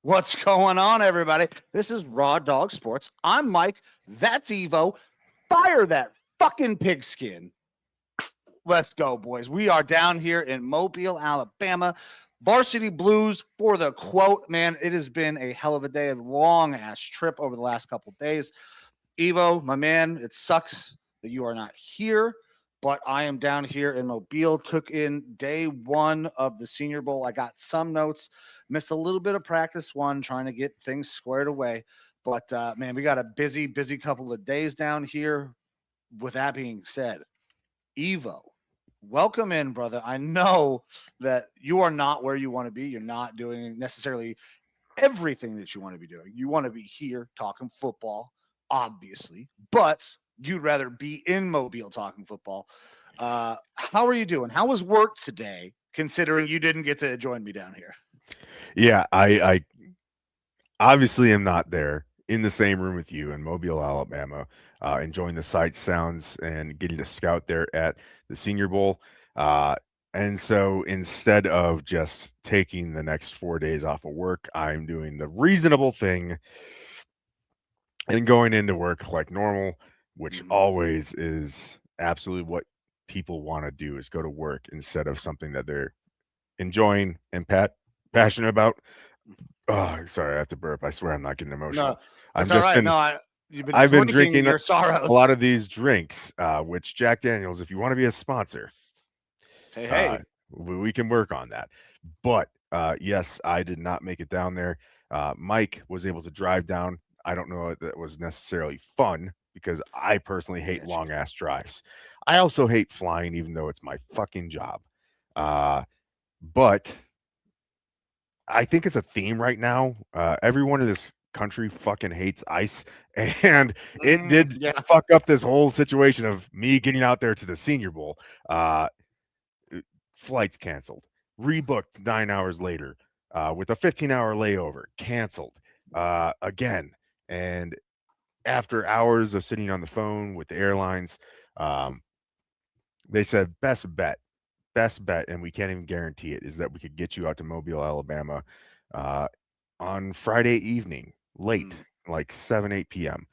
What's going on, everybody? This is Raw Dog Sports. I'm Mike. That's Evo. Fire that fucking pigskin. Let's go, boys. We are down here in Mobile, Alabama. Varsity Blues for the quote. Man, it has been a hell of a day, a long-ass trip over the last couple days. Evo, my man, it sucks that you are not here, but I am down here in Mobile. Took in day one of the Senior Bowl. I got some notes. Missed a little bit of practice one, trying to get things squared away. But, man, we got a busy couple of days down here. With that being said, Evo, welcome in, brother. I know that you are not where you want to be. You're not doing necessarily everything that you want to be doing. You want to be here talking football, obviously, but you'd rather be in Mobile talking football. How are you doing? How was work today, considering you didn't get to join me down here? Yeah, I obviously am not there in the same room with you in Mobile, Alabama, enjoying the sights, sounds, and getting to scout there at the Senior Bowl. And so instead of just taking the next 4 days off of work, I'm doing the reasonable thing and going into work like normal, which always is absolutely what people want to do, is go to work instead of something that they're enjoying and passionate about. Oh, sorry, I have to burp. I swear I'm not getting emotional. No, that's all right. I've been drinking your sorrows. a lot of these drinks, which Jack Daniels, if you want to be a sponsor, hey, we can work on that. But yes, I did not make it down there. Mike was able to drive down. I don't know if that was necessarily fun because I personally hate long ass drives. I also hate flying, even though it's my fucking job. But I think it's a theme right now. Everyone in this country fucking hates ice, and it did fuck up this whole situation of me getting out there to the Senior Bowl. Flights canceled, rebooked 9 hours later, with a 15-hour layover, canceled again. And after hours of sitting on the phone with the airlines, they said best bet, and we can't even guarantee it, is that we could get you out to Mobile, Alabama on Friday evening, late, like 8 p.m.,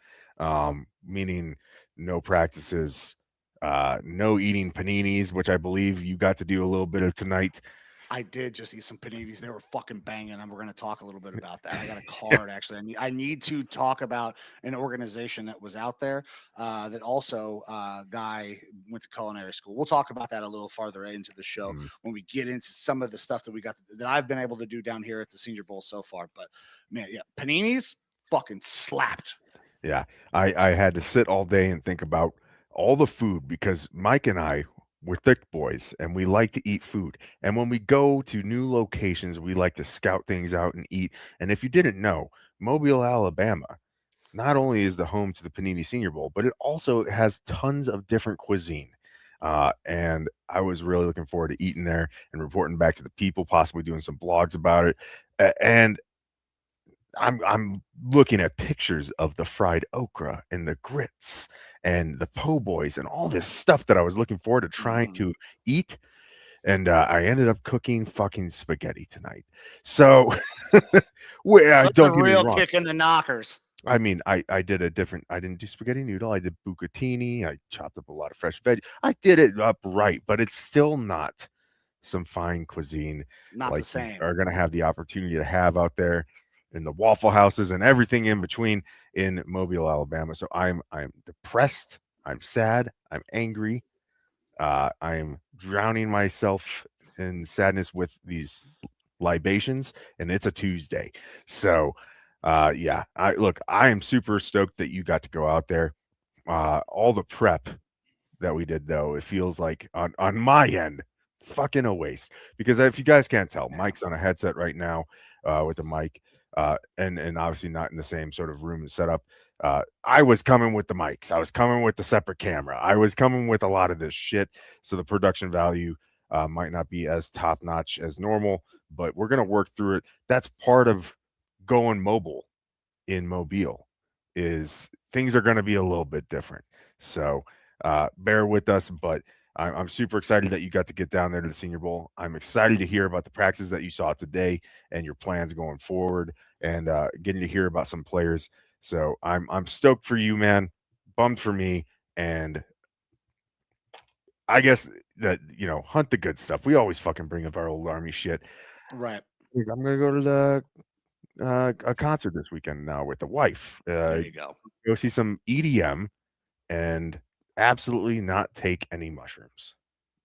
meaning no practices, no eating paninis, which I believe you got to do a little bit of tonight. I did just eat some paninis. They were fucking banging, and we're going to talk a little bit about that. I got a card, actually. I need to talk about an organization that was out there that also guy went to culinary school. We'll talk about that a little farther into the show when we get into some of the stuff that we got that I've been able to do down here at the Senior Bowl so far. But, man, yeah, paninis fucking slapped. Yeah, I had to sit all day and think about all the food because Mike and I, we're thick boys and we like to eat food. And when we go to new locations, we like to scout things out and eat. And if you didn't know, Mobile, Alabama, not only is the home to the Panini Senior Bowl, but it also has tons of different cuisine. And I was really looking forward to eating there and reporting back to the people, possibly doing some blogs about it. And I'm looking at pictures of the fried okra and the grits and the po' boys and all this stuff that I was looking forward to trying to eat. And I ended up cooking fucking spaghetti tonight. So don't get me wrong. Kick in the knockers. I mean, I did I didn't do spaghetti noodle. I did bucatini. I chopped up a lot of fresh veg. I did it up right, but it's still not some fine cuisine not like the same. You are going to have the opportunity to have out there in the Waffle Houses and everything in between in Mobile, Alabama. So I'm depressed. I'm sad. I'm angry. I'm drowning myself in sadness with these libations, and it's a Tuesday. So Yeah. I am super stoked that you got to go out there. All the prep that we did, though, it feels like on my end, fucking a waste. Because if you guys can't tell, Yeah. Mike's on a headset right now with the mic, and obviously not in the same sort of room and setup. I was coming with the mics. I was coming with the separate camera. I was coming with a lot of this shit. So the production value might not be as top notch as normal, but we're gonna work through it. That's part of going mobile in Mobile. Is things are going to be a little bit different. So bear with us, but I'm super excited that you got to get down there to the Senior Bowl. I'm excited to hear about the practices that you saw today and your plans going forward, and getting to hear about some players. So I'm stoked for you, man. Bummed for me, and I guess that hunt the good stuff. We always fucking bring up our old Army shit. Right. I'm gonna go to the a concert this weekend now with the wife. There you go. Go see some EDM and absolutely not take any mushrooms.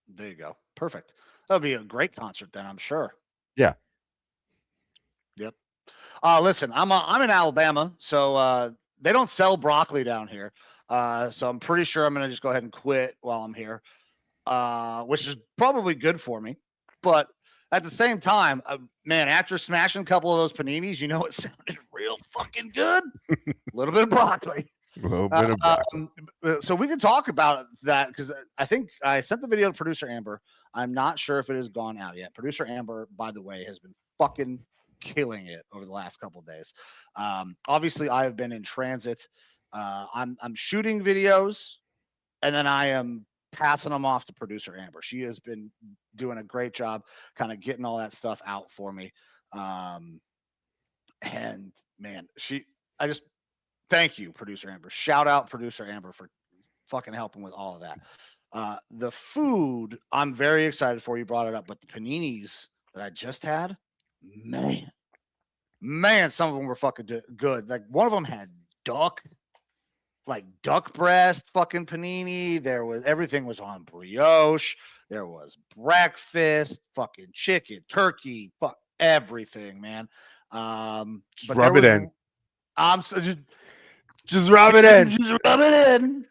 There you go. Perfect. That'll be a great concert then, I'm sure. Yeah. Yep. Listen, I'm in Alabama, so they don't sell broccoli down here. So I'm pretty sure I'm gonna just go ahead and quit while I'm here, which is probably good for me. But at the same time, man, after smashing a couple of those paninis, it sounded real fucking good. A little bit of broccoli. A little bit of broccoli. So we can talk about that because I think I sent the video to producer Amber. I'm not sure if it has gone out yet. Producer Amber, by the way, has been fucking killing it over the last couple of days. Obviously, I have been in transit. I'm shooting videos, and then I am passing them off to producer Amber. She has been doing a great job, kind of getting all that stuff out for me. And man, I just thank you, producer Amber. Shout out producer Amber for fucking helping with all of that. The food, I'm very excited for. You brought it up, but the paninis that I just had, man, some of them were fucking good. Like one of them had duck breast fucking panini. Everything was on brioche. There was breakfast, fucking chicken, turkey, fuck everything, man. Just rub it in. I'm so just rub it in. Just rub it in.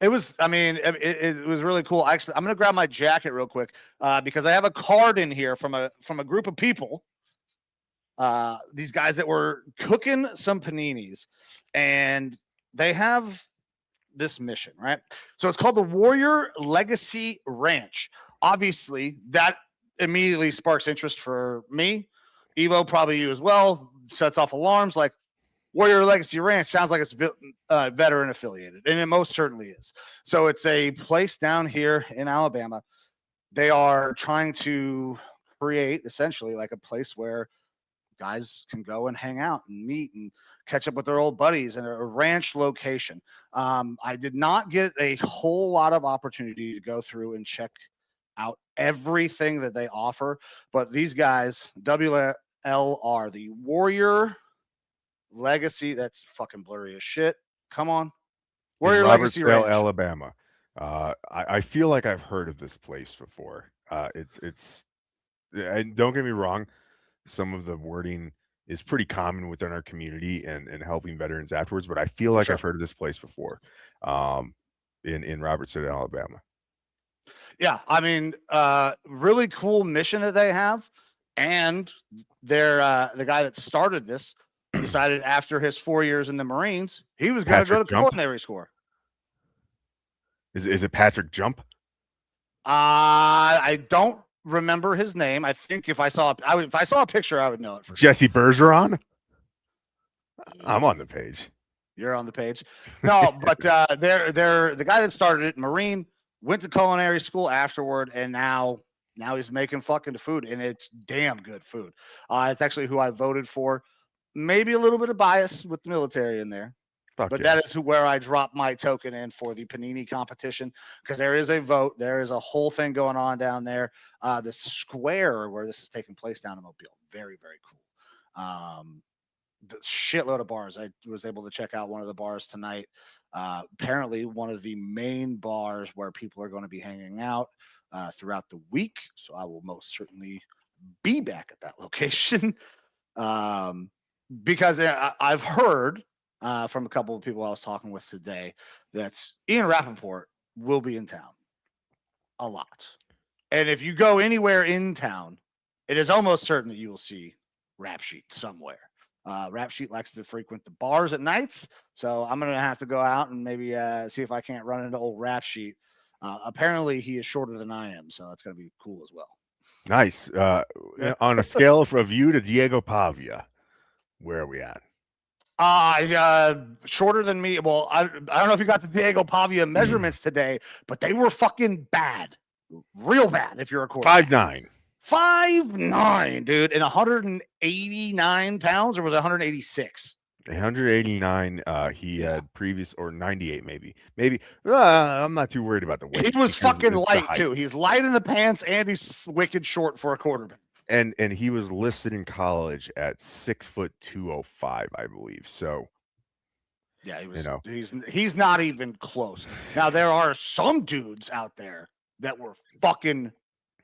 It was, it was really cool. Actually, I'm gonna grab my jacket real quick because I have a card in here from a group of people. These guys that were cooking some paninis, and they have this mission, right? So it's called the Warrior Legacy Ranch. Obviously, that immediately sparks interest for me. Evo, probably you as well. Sets off alarms like Warrior Legacy Ranch sounds like it's veteran affiliated, and it most certainly is. So it's a place down here in Alabama. They are trying to create essentially like a place where guys can go and hang out and meet and catch up with their old buddies in a ranch location. I did not get a whole lot of opportunity to go through and check out everything that they offer, but these guys, WLR, the Warrior Legacy, that's fucking blurry as shit. Come on. Warrior Legacy Ranch, Alabama. I feel like I've heard of this place before. It's and don't get me wrong, some of the wording is pretty common within our community and helping veterans afterwards, but I feel like I've heard of this place before. In Robertson, Alabama. Yeah, really cool mission that they have, and they're the guy that started this decided after his 4 years in the Marines, he was going to go to culinary school. Is it Patrick Jump? I don't remember his name. I think if I saw a picture, I would know it for Jesse Bergeron. I'm on the page. You're on the page. No, but they're the guy that started it, Marine, went to culinary school afterward, and now he's making fucking food, and it's damn good food. It's actually who I voted for. Maybe a little bit of bias with the military in there. That is where I dropped my token in for the Panini competition, because there is a vote. There is a whole thing going on down there. The square where this is taking place down in Mobile. Very, very cool. The shitload of bars. I was able to check out one of the bars tonight. Apparently one of the main bars where people are going to be hanging out throughout the week. So I will most certainly be back at that location. Because I've heard from a couple of people I was talking with today that Ian Rapoport will be in town a lot. And if you go anywhere in town, it is almost certain that you will see Rap Sheet somewhere. Rap Sheet likes to frequent the bars at nights, so I'm gonna have to go out and maybe see if I can't run into old Rap Sheet. Apparently, he is shorter than I am, so that's gonna be cool as well. Nice. On a scale of you to Diego Pavia, where are we at? Shorter than me. Well, I don't know if you got the Diego Pavia measurements today, but they were fucking bad, real bad. If you're a quarterback, 5'9". 5'9", dude, and 189 pounds, or was it 186? 189. He had previous, or 98, maybe. I'm not too worried about the weight. He was fucking light too. He's light in the pants, and he's wicked short for a quarterback. And he was listed in college at 6'205", I believe. So yeah, he was. He's not even close. Now there are some dudes out there that were fucking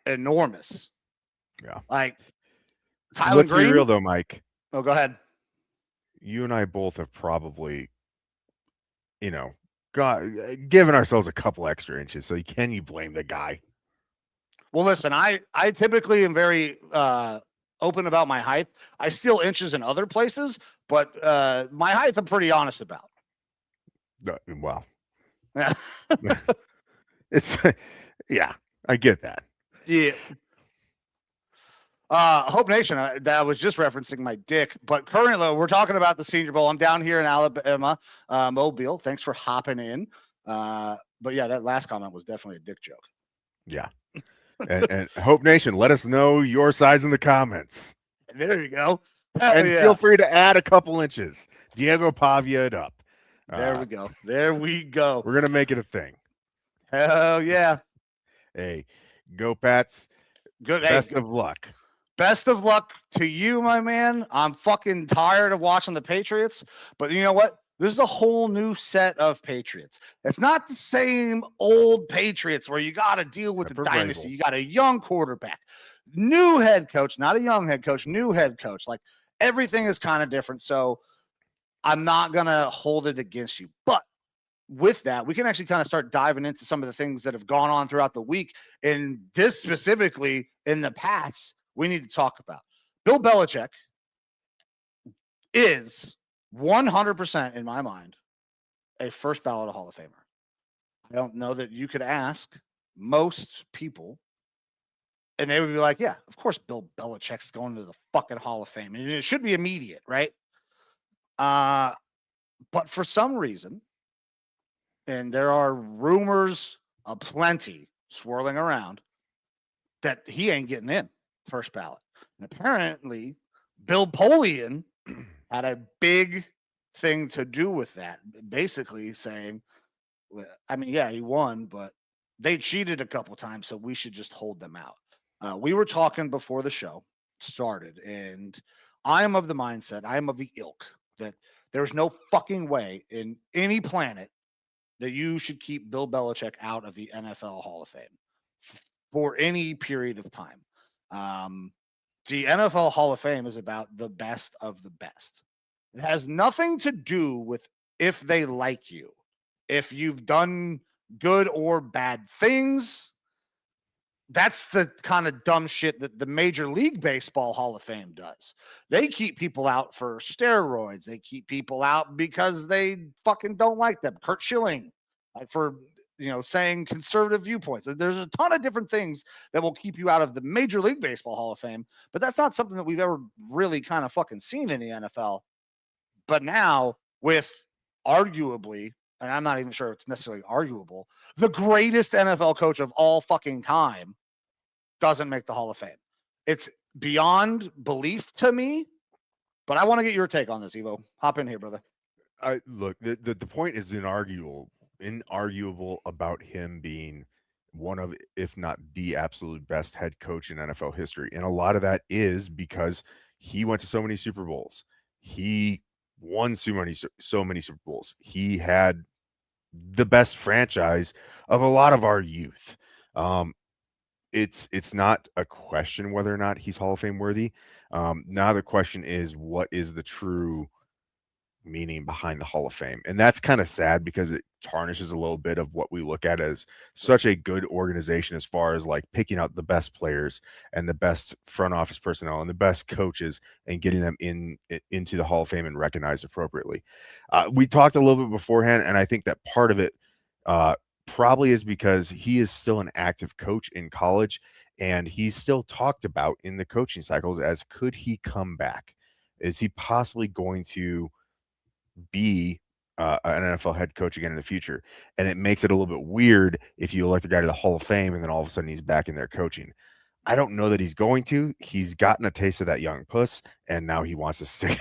enormous. Yeah, like Tyler Let's Green. Be real though, Mike. Oh, go ahead. You and I both have probably, given ourselves a couple extra inches. So can you blame the guy? Well, listen, I typically am very open about my height. I steal inches in other places, but my height I'm pretty honest about. Wow. It's yeah, I get that. Yeah. Hope Nation, that was just referencing my dick, but currently we're talking about the Senior Bowl. I'm down here in Alabama, Mobile. Thanks for hopping in. But yeah, that last comment was definitely a dick joke. Yeah. and Hope Nation, let us know your size in the comments. There you go. Feel free to add a couple inches. Diego Pavia it up. There we go. There we go. We're going to make it a thing. Hell yeah. Hey, go Pats. Good. Best of luck. Best of luck to you, my man. I'm fucking tired of watching the Patriots, but you know what? This is a whole new set of Patriots. It's not the same old Patriots where you got to deal with the dynasty. You got a young quarterback, new head coach, not a young head coach, new head coach. Like everything is kind of different. So I'm not going to hold it against you. But with that, we can actually kind of start diving into some of the things that have gone on throughout the week. And this specifically in the Pats, we need to talk about. Bill Belichick is 100% in my mind a first ballot Hall of Famer. I don't know that you could ask most people and they would be like, yeah, of course Bill Belichick's going to the fucking Hall of Fame. And it should be immediate, right? But for some reason, and there are rumors aplenty swirling around, that he ain't getting in first ballot. And apparently, Bill Polian had a big thing to do with that, basically saying, I mean, yeah, he won, but they cheated a couple times, so we should just hold them out. We were talking before the show started, and I am of the mindset, I am of the ilk that there's no fucking way in any planet that you should keep Bill Belichick out of the NFL Hall of Fame for any period of time. The NFL Hall of Fame is about the best of the best. It has nothing to do with if they like you, if you've done good or bad things. That's the kind of dumb shit that the Major League Baseball Hall of Fame does. They keep people out for steroids. They keep people out because they fucking don't like them. Kurt Schilling, like for saying conservative viewpoints. There's a ton of different things that will keep you out of the Major League Baseball Hall of Fame, but that's not something that we've ever really kind of fucking seen in the NFL. But now with arguably, and I'm not even sure it's necessarily arguable, the greatest NFL coach of all fucking time doesn't make the Hall of Fame. It's beyond belief to me, but I want to get your take on this, Evo. Hop in here, brother. Look, the point is inarguable about him being one of, if not the absolute best head coach in NFL history. And a lot of that is because he went to so many Super Bowls. He won so many Super Bowls. He had the best franchise of a lot of our youth. it's not a question whether or not he's Hall of Fame worthy. Now the question is, what is the true meaning behind the Hall of Fame? And that's kind of sad because it tarnishes a little bit of what we look at as such a good organization as far as like picking out the best players and the best front office personnel and the best coaches and getting them into the Hall of Fame and recognized appropriately. We talked a little bit beforehand, and I think that part of it probably is because he is still an active coach in college, and he's still talked about in the coaching cycles as could he come back? Is he possibly going to be an NFL head coach again in the future? And it makes it a little bit weird if you elect a guy to the Hall of Fame and then all of a sudden he's back in there coaching. I don't know that he's going to. He's gotten a taste of that young puss, and now he wants to stick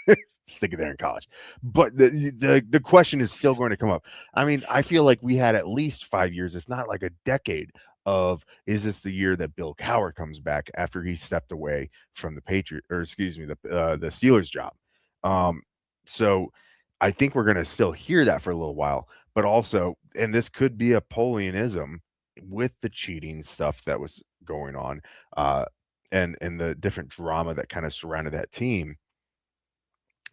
it there in college. But the question is still going to come up. I mean, I feel like we had at least 5 years, if not like a decade, of is this the year that Bill Cowher comes back after he stepped away from the the Steelers job. So I think we're going to still hear that for a little while, but also, and this could be a Polianism with the cheating stuff that was going on, and the different drama that kind of surrounded that team.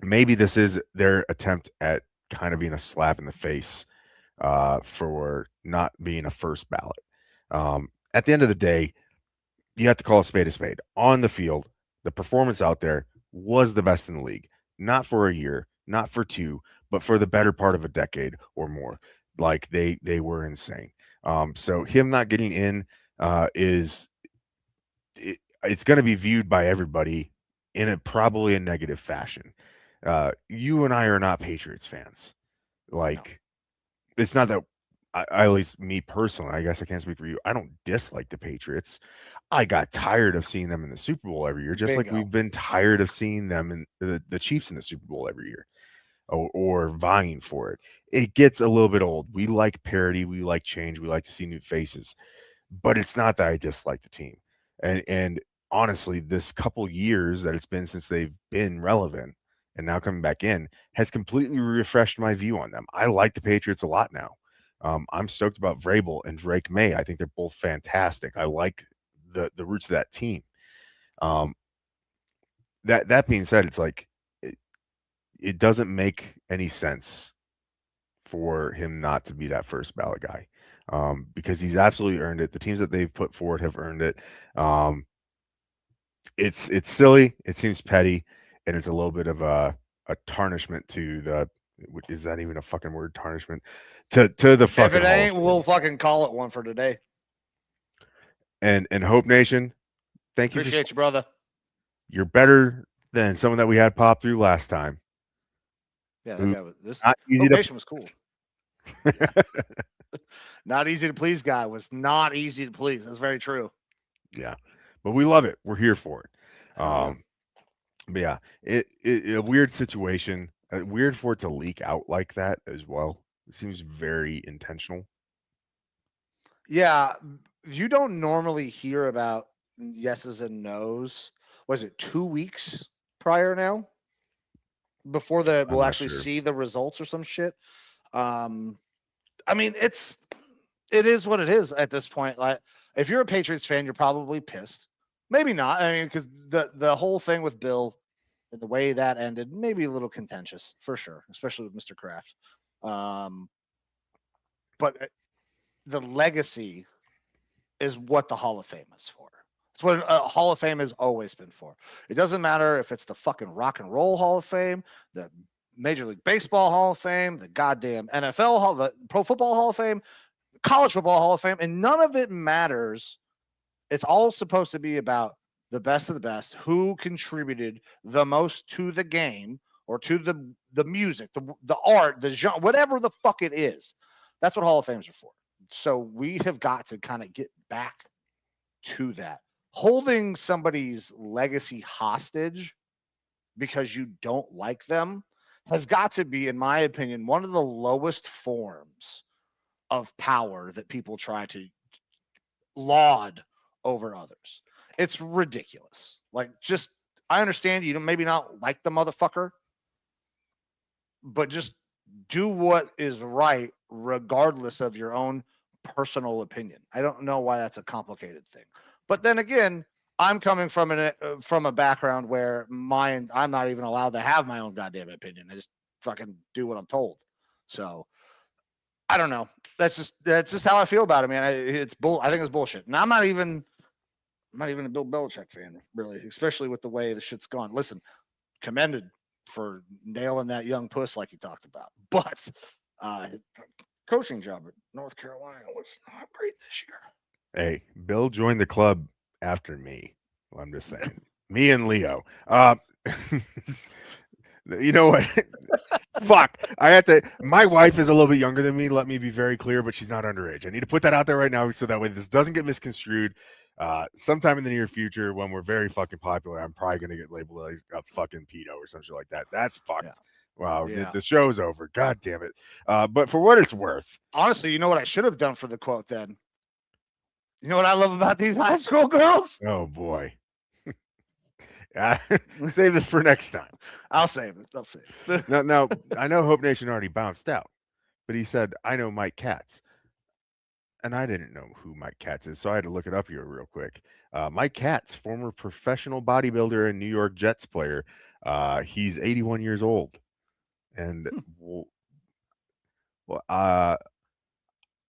Maybe this is their attempt at kind of being a slap in the face for not being a first ballot. At the end of the day, you have to call a spade a spade. On the field, the performance out there was the best in the league, not for a year, not for two, but for the better part of a decade or more. Like they were insane. So him not getting in it's going to be viewed by everybody in probably a negative fashion. You and I are not Patriots fans. Like, no. It's not that at least me personally, I guess I can't speak for you. I don't dislike the Patriots. I got tired of seeing them in the Super Bowl every year, just like we've been tired of seeing them in the Chiefs in the Super Bowl every year, or vying for it. It gets a little bit old. We like parity. We like change. We like to see new faces. But it's not that I dislike the team. And honestly, this couple years that it's been since they've been relevant and now coming back in has completely refreshed my view on them. I like the Patriots a lot now. I'm stoked about Vrabel and Drake May. I think they're both fantastic. I like the roots of that team. That being said, it's like it doesn't make any sense for him not to be that first ballot guy, because he's absolutely earned it. The teams that they've put forward have earned it. It's silly. It seems petty, and it's a little bit of a tarnishment to the. Is that even a fucking word? Tarnishment to the fucking. If it ain't, we'll fucking call it one for today. And Hope Nation, thank you. Appreciate you, brother. You're better than someone that we had pop through last time. Yeah, that guy was, this Hope Nation was cool. Not easy to please guy was not easy to please. That's very true. Yeah, but we love it. We're here for it. But yeah, it a weird situation. Weird for it to leak out like that as well. It seems very intentional. Yeah, you don't normally hear about yeses and nos. Was it 2 weeks prior now? Before we'll actually see the results or some shit. I mean, it is what it is at this point. Like, if you're a Patriots fan, you're probably pissed. Maybe not. I mean, because the whole thing with Bill and the way that ended, maybe a little contentious for sure, especially with Mr. Kraft. But the legacy is what the Hall of Fame is for. It's what a Hall of Fame has always been for. It doesn't matter if it's the fucking Rock and Roll Hall of Fame, the Major League Baseball Hall of Fame, the goddamn NFL Hall, the Pro Football Hall of Fame, College Football Hall of Fame, and none of it matters. It's all supposed to be about the best of the best, who contributed the most to the game or to the music, the art, the genre, whatever the fuck it is. That's what Hall of Fames are for. So we have got to kind of get back to that. Holding somebody's legacy hostage because you don't like them has got to be, in my opinion, one of the lowest forms of power that people try to laud over others. It's ridiculous. Like, just, I understand you don't maybe not like the motherfucker, but just do what is right regardless of your own personal opinion. I don't know why that's a complicated thing. But then again, I'm coming from a background where I'm not even allowed to have my own goddamn opinion. I just fucking do what I'm told. So I don't know. That's just how I feel about it, man. I think it's bullshit. And I'm not even a Bill Belichick fan, really, especially with the way the shit's gone. Listen, commended for nailing that young puss like you talked about. But coaching job at North Carolina was not great this year. Hey, Bill joined the club after me. Well, I'm just saying. Me and Leo. You know what? Fuck. I have to. My wife is a little bit younger than me. Let me be very clear, but she's not underage. I need to put that out there right now so that way this doesn't get misconstrued. Sometime in the near future, when we're very fucking popular, I'm probably gonna get labeled as a fucking pedo or something like that. That's fucked. Yeah. Wow, Yeah. the show's over. God damn it. But for what it's worth, Honestly, you know what I should have done for the quote then? You know what I love about these high school girls? oh boy. Save this for next time. I'll save it. Now, I know Hope Nation already bounced out, but he said, I know Mike Katz. And I didn't know who Mike Katz is, so I had to look it up here real quick. Mike Katz, former professional bodybuilder and New York Jets player. He's 81 years old. And, I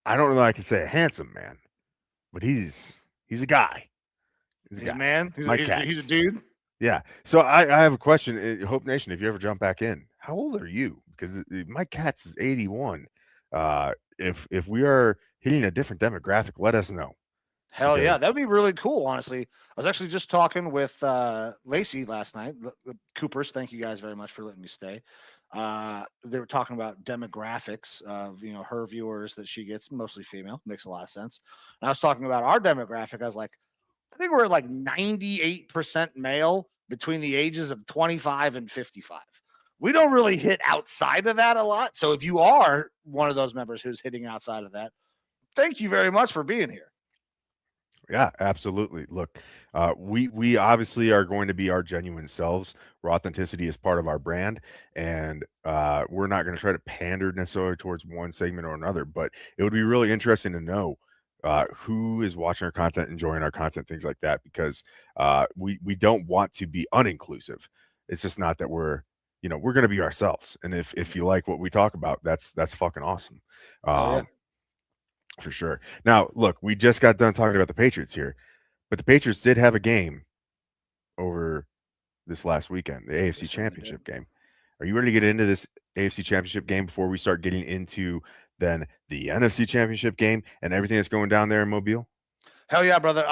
don't know that I can say a handsome man, but he's a guy. He's a man. Mike He's a Katz. dude. Yeah. So I have a question. Hope Nation, if you ever jump back in, how old are you? Because Mike Katz is 81. If we are hitting a different demographic, let us know. Hell yeah, that'd be really cool. Honestly, I was actually just talking with Lacey last night. The Coopers, thank you guys very much for letting me stay. They were talking about demographics of her viewers that she gets, mostly female. Makes a lot of sense. And I was talking about our demographic. I was like, I think we're like 98% male between the ages of 25 and 55. We don't really hit outside of that a lot. So if you are one of those members who's hitting outside of that, thank you very much for being here. Yeah, absolutely. Look, we obviously are going to be our genuine selves. Where authenticity is part of our brand, and we're not going to try to pander necessarily towards one segment or another. But it would be really interesting to know who is watching our content, enjoying our content, things like that, because we don't want to be uninclusive. It's just not that we're going to be ourselves, and if you like what we talk about, that's fucking awesome. Yeah. For sure. Now, look, we just got done talking about the Patriots here, but the Patriots did have a game over this last weekend, the AFC Championship game. Are you ready to get into this AFC Championship game before we start getting into then the NFC Championship game and everything that's going down there in Mobile? Hell yeah, brother.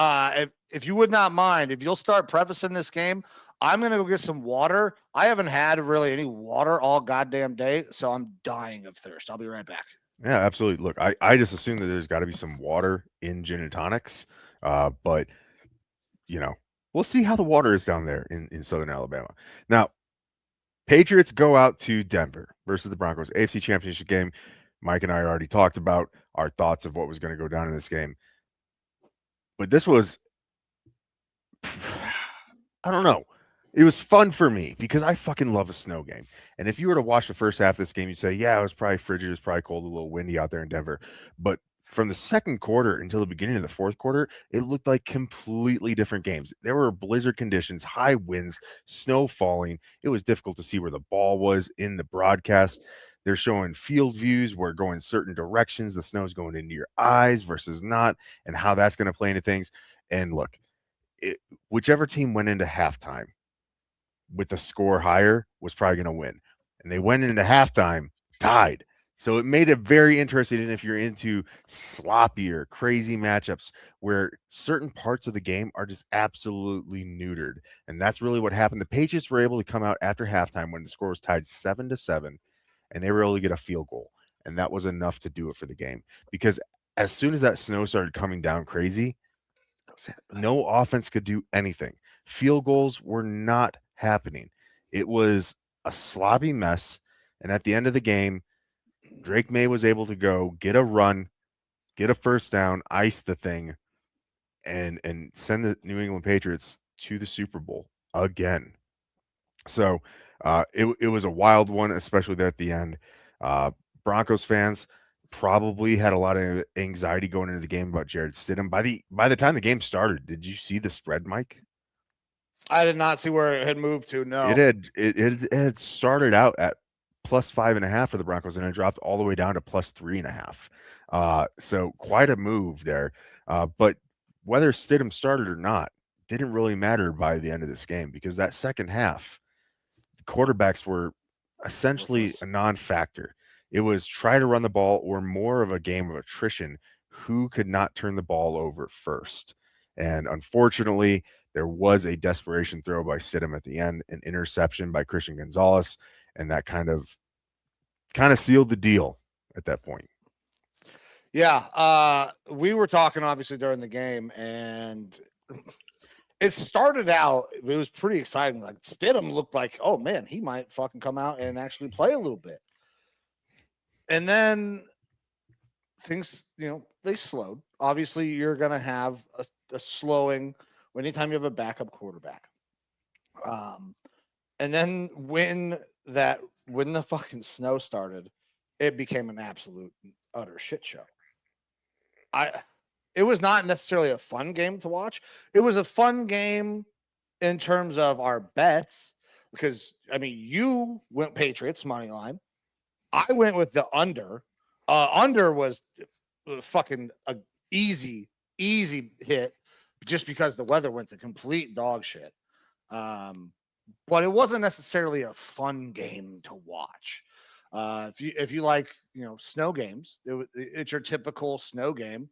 If you would not mind, if you'll start prefacing this game, I'm going to go get some water. I haven't had really any water all goddamn day, so I'm dying of thirst. I'll be right back. Yeah, absolutely. Look, I just assume that there's got to be some water in gin and tonics, but we'll see how the water is down there in Southern Alabama. Now, Patriots go out to Denver versus the Broncos, AFC Championship game. Mike and I already talked about our thoughts of what was going to go down in this game, but this was, I don't know. It was fun for me because I fucking love a snow game. And if you were to watch the first half of this game, you'd say, yeah, it was probably frigid. It was probably cold, a little windy out there in Denver. But from the second quarter until the beginning of the fourth quarter, it looked like completely different games. There were blizzard conditions, high winds, snow falling. It was difficult to see where the ball was in the broadcast. They're showing field views where going certain directions, the snow's going into your eyes versus not, and how that's going to play into things. And look, whichever team went into halftime with the score higher was probably going to win. And they went into halftime tied. So it made it very interesting. And if you're into sloppier, crazy matchups where certain parts of the game are just absolutely neutered. And that's really what happened. The Patriots were able to come out after halftime when the score was tied 7-7, and they were able to get a field goal. And that was enough to do it for the game. Because as soon as that snow started coming down crazy, no offense could do anything. Field goals were not happening. It was a sloppy mess. And at the end of the game, Drake May was able to go get a run, get a first down, ice the thing, and send the New England Patriots to the Super Bowl again. So it was a wild one, especially there at the end. Broncos fans probably had a lot of anxiety going into the game about Jared Stidham. By the time the game started, did you see the spread, Mike? I did not see where it had moved to. No. It had started out at plus 5.5 for the Broncos, and it dropped all the way down to plus 3.5. So quite a move there. But whether Stidham started or not didn't really matter by the end of this game, because that second half, the quarterbacks were essentially a non-factor. It was try to run the ball, or more of a game of attrition, who could not turn the ball over first. And unfortunately, there was a desperation throw by Stidham at the end, an interception by Christian Gonzalez, and that kind of sealed the deal at that point. Yeah, we were talking obviously during the game, and it started out. It was pretty exciting. Like Stidham looked like, oh man, he might fucking come out and actually play a little bit. And then things, they slowed. Obviously, you're gonna have a slowing anytime you have a backup quarterback. And then when the fucking snow started, it became an absolute utter shit show. It was not necessarily a fun game to watch. It was a fun game in terms of our bets, because I mean, you went Patriots money line. I went with the under. Under was fucking a easy hit, just because the weather went to complete dog shit. But it wasn't necessarily a fun game to watch. If you like snow games, it's your typical snow game.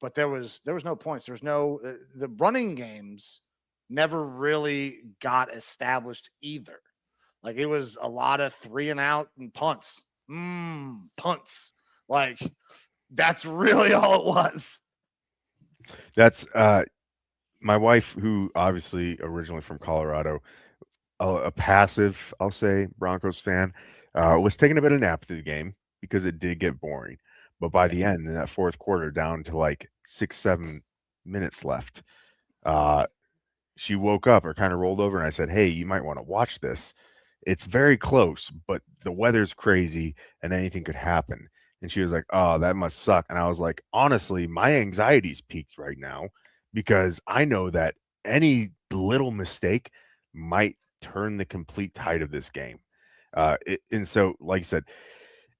But there was no points. There was no the running games never really got established either. Like it was a lot of 3 and out and punts. Punts. Like that's really all it was. That's my wife, who obviously originally from Colorado, a passive, I'll say, Broncos fan, was taking a bit of nap through the game because it did get boring. But by the end, in that fourth quarter, down to like 6-7 minutes left, she woke up or kind of rolled over, and I said, "Hey, you might want to watch this. It's very close, but the weather's crazy and anything could happen." And she was like, "Oh, that must suck." And I was like, "Honestly, my anxiety's peaked right now because I know that any little mistake might turn the complete tide of this game." And so, like I said,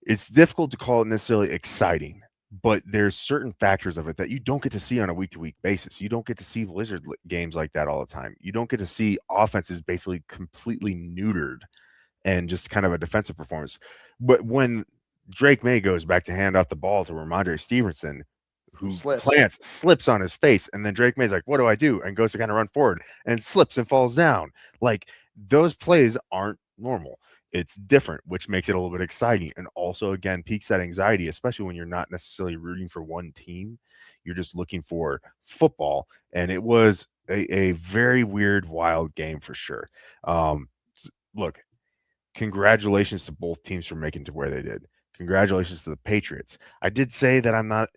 it's difficult to call it necessarily exciting, but there's certain factors of it that you don't get to see on a week-to-week basis. You don't get to see games like that all the time. You don't get to see offenses basically completely neutered and just kind of a defensive performance. But when Drake May goes back to hand off the ball to Ramondre Stevenson, who slips on his face, and then Drake May's like, "What do I do?" and goes to kind of run forward and slips and falls down. Like those plays aren't normal. It's different, which makes it a little bit exciting, and also again piques that anxiety, especially when you're not necessarily rooting for one team. You're just looking for football, and it was a very weird, wild game for sure. Look, congratulations to both teams for making to where they did. Congratulations to the Patriots. I did say that I'm not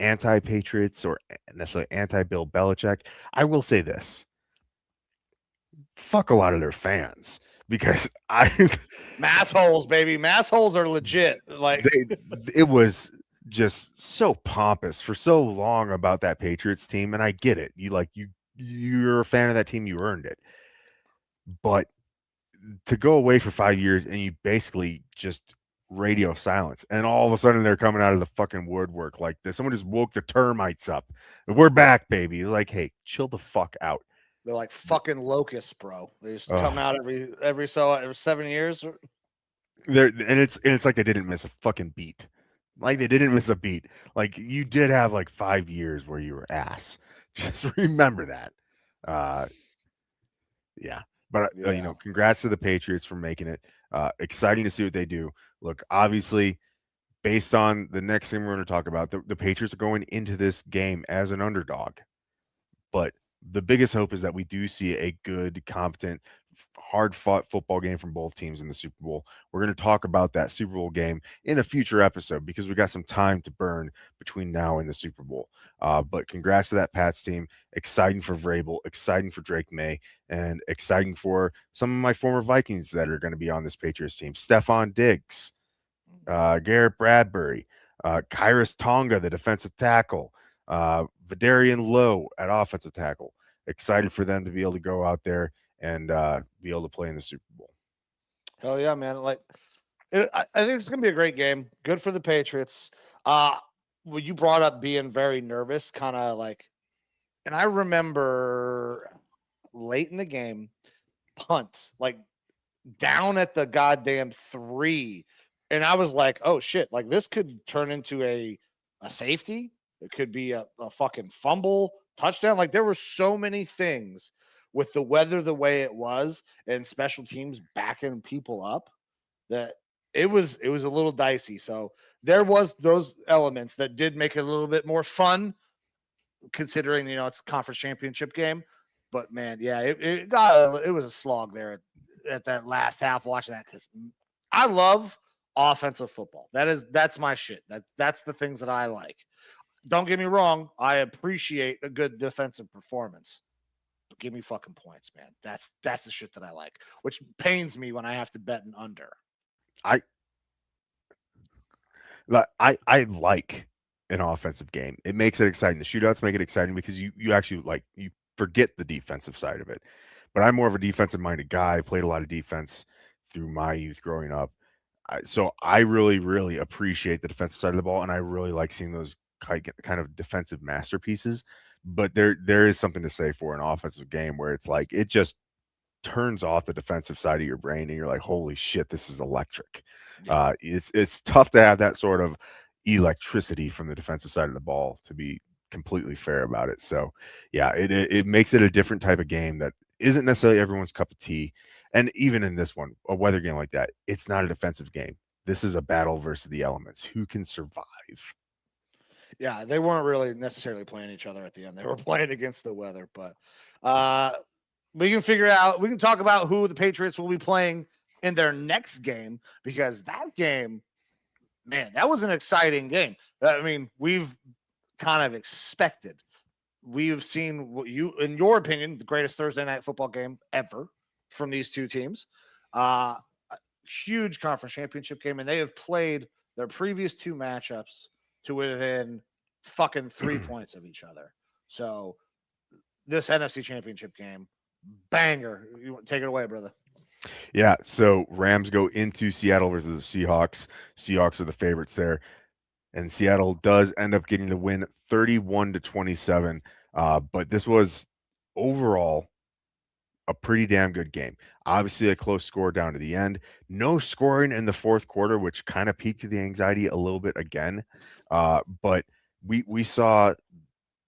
anti-Patriots or necessarily anti-Bill Belichick. I will say this. Fuck a lot of their fans, because massholes, baby. Massholes are legit. Like it was just so pompous for so long about that Patriots team, and I get it. You're a fan of that team, you earned it. But to go away for 5 years and you basically just radio silence, and all of a sudden they're coming out of the fucking woodwork like this. Someone just woke the termites up. We're back, baby. Like, hey, chill the fuck out. They're like fucking locusts, bro. They just come out every 7 years. It's like they didn't miss a fucking beat. Like they didn't miss a beat. Like you did have like 5 years where you were ass. Just remember that. Yeah. But congrats to the Patriots for making it. Exciting to see what they do. Look, obviously, based on the next thing we're going to talk about, the Patriots are going into this game as an underdog. But the biggest hope is that we do see a good, competent, hard-fought football game from both teams in the Super Bowl. We're going to talk about that Super Bowl game in a future episode because we got some time to burn between now and the Super Bowl. But congrats to that Pats team. Exciting for Vrabel, exciting for Drake May, and exciting for some of my former Vikings that are going to be on this Patriots team. Stephon Diggs, Garrett Bradbury, Kyrus Tonga, the defensive tackle, Vidarian Lowe at offensive tackle. Excited for them to be able to go out there and be able to play in the Super Bowl. Hell yeah, man! I think it's gonna be a great game. Good for the Patriots. When you brought up being very nervous, kind of like, and I remember late in the game, punt, like down at the goddamn 3, and I was like, oh shit, like this could turn into a safety. It could be a fucking fumble, touchdown. Like there were so many things with the weather the way it was and special teams backing people up that it was a little dicey. So there was those elements that did make it a little bit more fun, considering it's conference championship game. But man, yeah, it was a slog there at that last half watching that, because I love offensive football. That's my shit. That's the things that I like. Don't get me wrong, I appreciate a good defensive performance. But give me fucking points, man. That's the shit that I like, which pains me when I have to bet an under. I I like an offensive game. It makes it exciting. The shootouts make it exciting because you actually you forget the defensive side of it. But I'm more of a defensive minded guy. I played a lot of defense through my youth growing up. So I really, really appreciate the defensive side of the ball, and I really like seeing those kind of defensive masterpieces. But there is something to say for an offensive game where it's like it just turns off the defensive side of your brain, and you're like, holy shit, this is electric. Yeah. It's tough to have that sort of electricity from the defensive side of the ball, to be completely fair about it. So yeah, it makes it a different type of game that isn't necessarily everyone's cup of tea. And even in this one, a weather game like that, it's not a defensive game. This is a battle versus the elements. Who can survive? Yeah, they weren't really necessarily playing each other at the end. They were playing against the weather. But uh, we can talk about who the Patriots will be playing in their next game, because that game, man, that was an exciting game. I mean, we've kind of expected. We've seen what in your opinion, the greatest Thursday night football game ever from these two teams. Uh, Huge conference championship game, and they have played their previous two matchups to within fucking 3 points of each other. So this NFC championship game, banger. You take it away, brother. Yeah, so Rams go into Seattle versus the Seahawks. Seahawks are the favorites there, and Seattle does end up getting the win 31-27. But this was overall a pretty damn good game. Obviously, a close score down to the end. No scoring in the fourth quarter, which kind of piqued the anxiety a little bit again. But we saw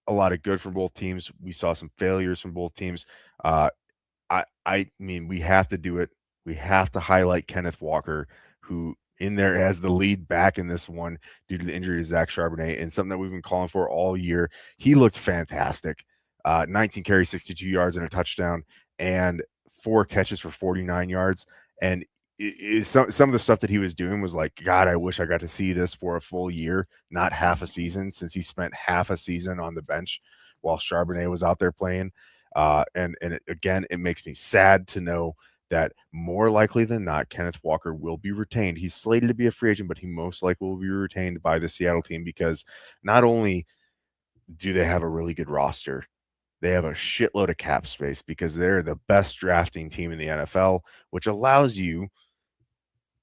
a lot of good from both teams. We saw some failures from both teams. I mean, we have to do it. We have to highlight Kenneth Walker, who in there as the lead back in this one due to the injury to Zach Charbonnet, and something that we've been calling for all year. He looked fantastic. 19 carries, 62 yards, and a touchdown, and 4 catches for 49 yards. And some of the stuff that he was doing was like, God, I wish I got to see this for a full year, not half a season, since he spent half a season on the bench while Charbonnet was out there playing. Again, it makes me sad to know that more likely than not, Kenneth Walker will be retained. He's slated to be a free agent, but he most likely will be retained by the Seattle team, because not only do they have a really good roster, they have a shitload of cap space, because they're the best drafting team in the NFL, which allows you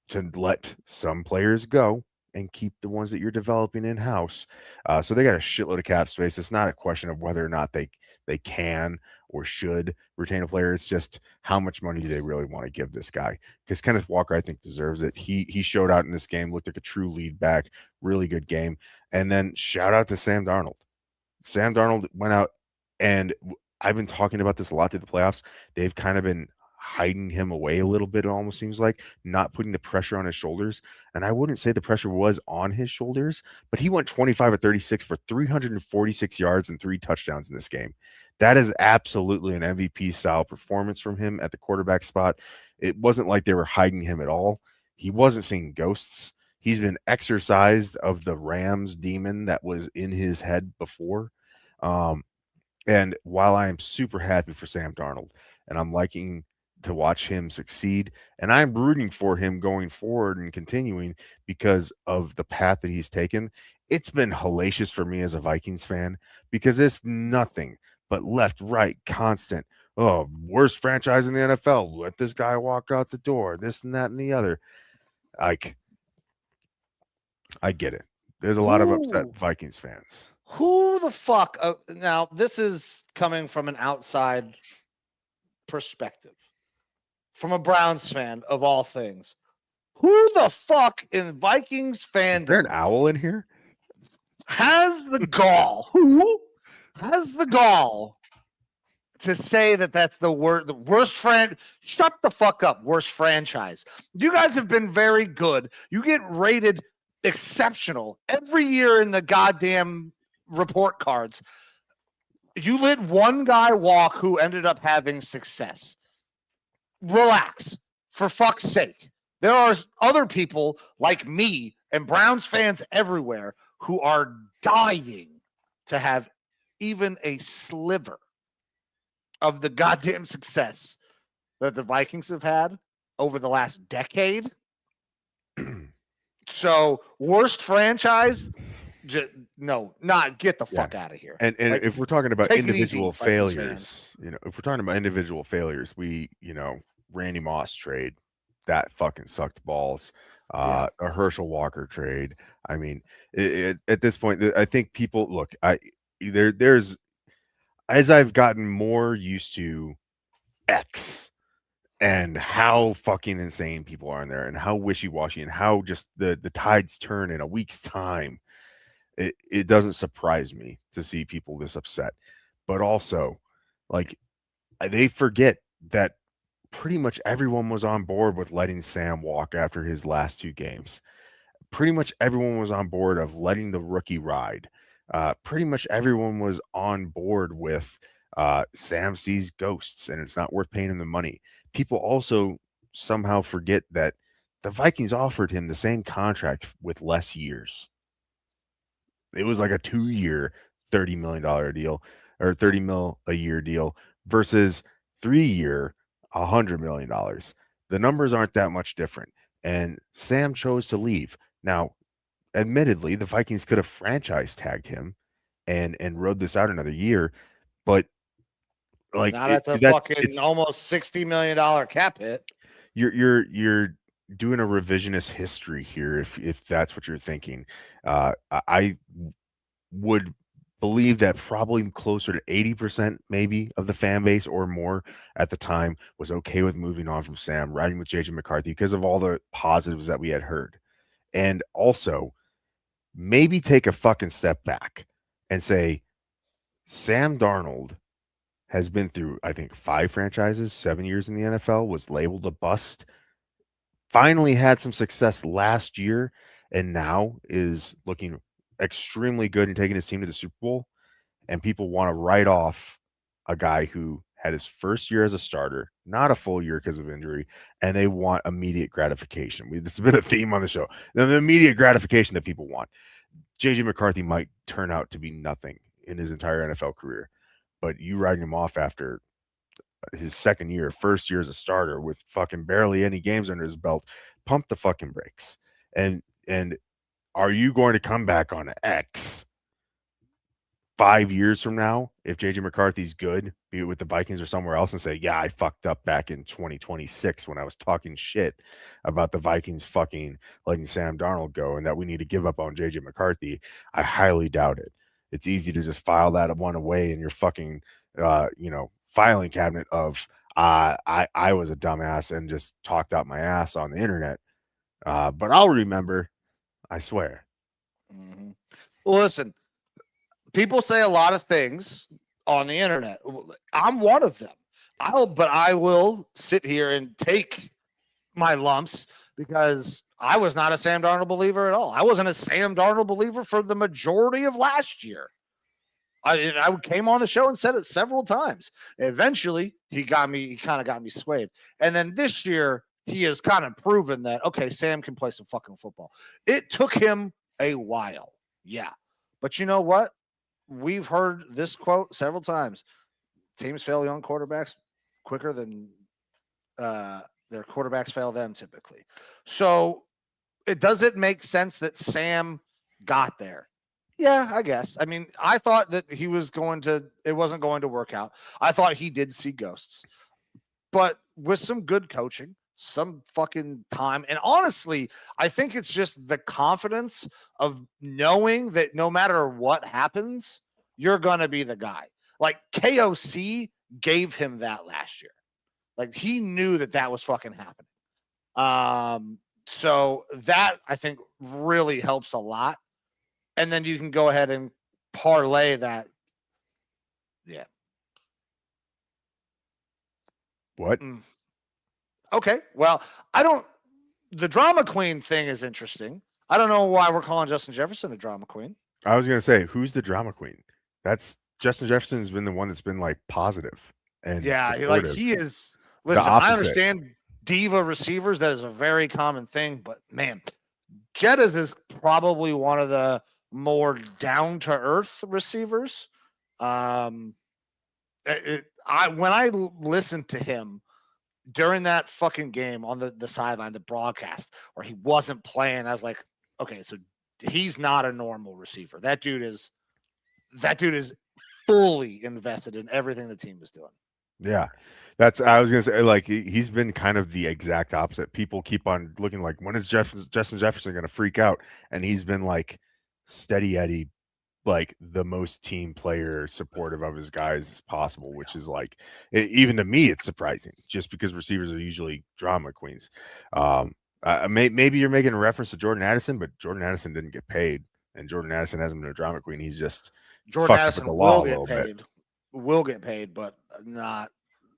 to let some players go and keep the ones that you're developing in house. So they got a shitload of cap space. It's not a question of whether or not they can or should retain a player. It's just how much money do they really want to give this guy? Because Kenneth Walker, I think, deserves it. He showed out in this game, looked like a true lead back, really good game. And then shout out to Sam Darnold. Sam Darnold went out, and I've been talking about this a lot through the playoffs. They've kind of been hiding him away a little bit, it almost seems like, not putting the pressure on his shoulders. And I wouldn't say the pressure was on his shoulders, but he went 25 of 36 for 346 yards and 3 touchdowns in this game. That is absolutely an MVP style performance from him at the quarterback spot. It wasn't like they were hiding him at all. He wasn't seeing ghosts. He's been exorcised of the Rams demon that was in his head before. And while I am super happy for Sam Darnold, and I'm liking to watch him succeed, and I'm rooting for him going forward and continuing because of the path that he's taken. It's been hellacious for me as a Vikings fan because it's nothing but left, right, constant. Oh, worst franchise in the NFL. Let this guy walk out the door. This and that and the other. Like, I get it. There's a lot of upset Vikings fans. Who the fuck? Now, this is coming from an outside perspective, from a Browns fan of all things. Who the fuck in Vikings fandom? Is there an owl in here? Has the gall? Who has the gall to say that that's the worst shut the fuck up, worst franchise? You guys have been very good. You get rated exceptional every year in the goddamn report cards. You let one guy walk who ended up having success. Relax, for fuck's sake. There are other people like me and Browns fans everywhere who are dying to have even a sliver of the goddamn success that the Vikings have had over the last decade. So, worst franchise? Get the fuck out of here. And Like, if we're talking about take it individual easy, Vikings failures, if we're talking about individual failures, Randy Moss trade, that fucking sucked balls. A Herschel Walker trade. I mean, at this point, I think people look. There's as I've gotten more used to X and how fucking insane people are in there, and how wishy-washy, and how just the tides turn in a week's time. It doesn't surprise me to see people this upset, but also, like, they forget that pretty much everyone was on board with letting Sam walk after his last 2 games. Pretty much everyone was on board of letting the rookie ride. Pretty much everyone was on board with Sam sees ghosts and it's not worth paying him the money. People also somehow forget that the Vikings offered him the same contract with less years. It was like a 2-year, $30 million deal, or $30 million a year deal versus 3-year, $100 million. The numbers aren't that much different. And Sam chose to leave. Now, admittedly, the Vikings could have franchise tagged him and rode this out another year, but like not at the fucking almost $60 million cap hit. You're doing a revisionist history here if that's what you're thinking. I would believe that probably closer to 80% maybe of the fan base or more at the time was okay with moving on from Sam, riding with JJ McCarthy because of all the positives that we had heard. And also maybe take a fucking step back and say Sam Darnold has been through, I think, 5 franchises, 7 years in the NFL, was labeled a bust, finally had some success last year, and now is looking extremely good and taking his team to the Super Bowl. And people want to write off a guy who had his first year as a starter, not a full year because of injury, and they want immediate gratification. This has been a theme on the show. The immediate gratification that people want. JJ McCarthy might turn out to be nothing in his entire NFL career, but you writing him off after his second year, first year as a starter with fucking barely any games under his belt, pump the fucking brakes. And are you going to come back on X 5 years from now if JJ McCarthy's good, be it with the Vikings or somewhere else, and say, yeah, I fucked up back in 2026 when I was talking shit about the Vikings fucking letting Sam Darnold go and that we need to give up on JJ McCarthy? I highly doubt it. It's easy to just file that one away in your fucking filing cabinet of I was a dumbass and just talked out my ass on the internet. But I'll remember, I swear. Mm-hmm. Well, listen, people say a lot of things on the internet. I'm one of them. I will sit here and take my lumps because I was not a Sam Darnold believer at all. I wasn't a Sam Darnold believer for the majority of last year. I came on the show and said it several times. Eventually, he kind of got me swayed. And then this year, he has kind of proven that, okay, Sam can play some fucking football. It took him a while. Yeah. But you know what? We've heard this quote several times. Teams fail young quarterbacks quicker than their quarterbacks fail them typically. So does it make sense that Sam got there? Yeah, I guess. I mean, I thought that it wasn't going to work out. I thought he did see ghosts, but with some good coaching, some fucking time, and honestly, I think it's just the confidence of knowing that no matter what happens, you're gonna be the guy. Like KOC gave him that last year. Like he knew that was fucking happening. So that I think really helps a lot. And then you can go ahead and parlay that. Yeah. What? Okay. Well, the drama queen thing is interesting. I don't know why we're calling Justin Jefferson a drama queen. I was gonna say, who's the drama queen? That's Justin Jefferson has been the one that's been like positive and supportive. He is. Listen, I understand diva receivers. That is a very common thing, but man, Jettas is probably one of the more down to earth receivers. When I listened to him during that fucking game on the sideline, the broadcast where he wasn't playing, I was like, okay, so he's not a normal receiver. That dude is fully invested in everything the team is doing. Yeah. I was gonna say, like, he's been kind of the exact opposite. People keep on looking like, when is Justin Jefferson gonna freak out? And he's been like steady Eddie, like the most team player supportive of his guys as possible, which is like, even to me, it's surprising just because receivers are usually drama queens. Maybe you're making a reference to Jordan Addison, but Jordan Addison didn't get paid, and Jordan Addison hasn't been a drama queen. He's just Jordan Addison will get paid. Will get paid, but not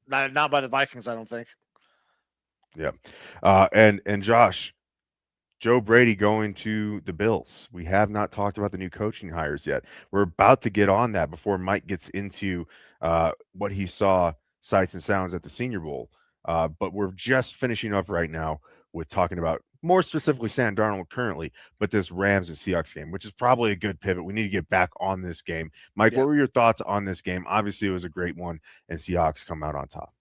by the Vikings, I don't think. Yeah. And Josh, Joe Brady going to the Bills. We have not talked about the new coaching hires yet. We're about to get on that before Mike gets into what he saw, sights and sounds at the Senior Bowl. But we're just finishing up right now with talking about more specifically Sam Darnold currently, but this Rams and Seahawks game, which is probably a good pivot. We need to get back on this game. Mike, What were your thoughts on this game? Obviously, it was a great one, and Seahawks come out on top.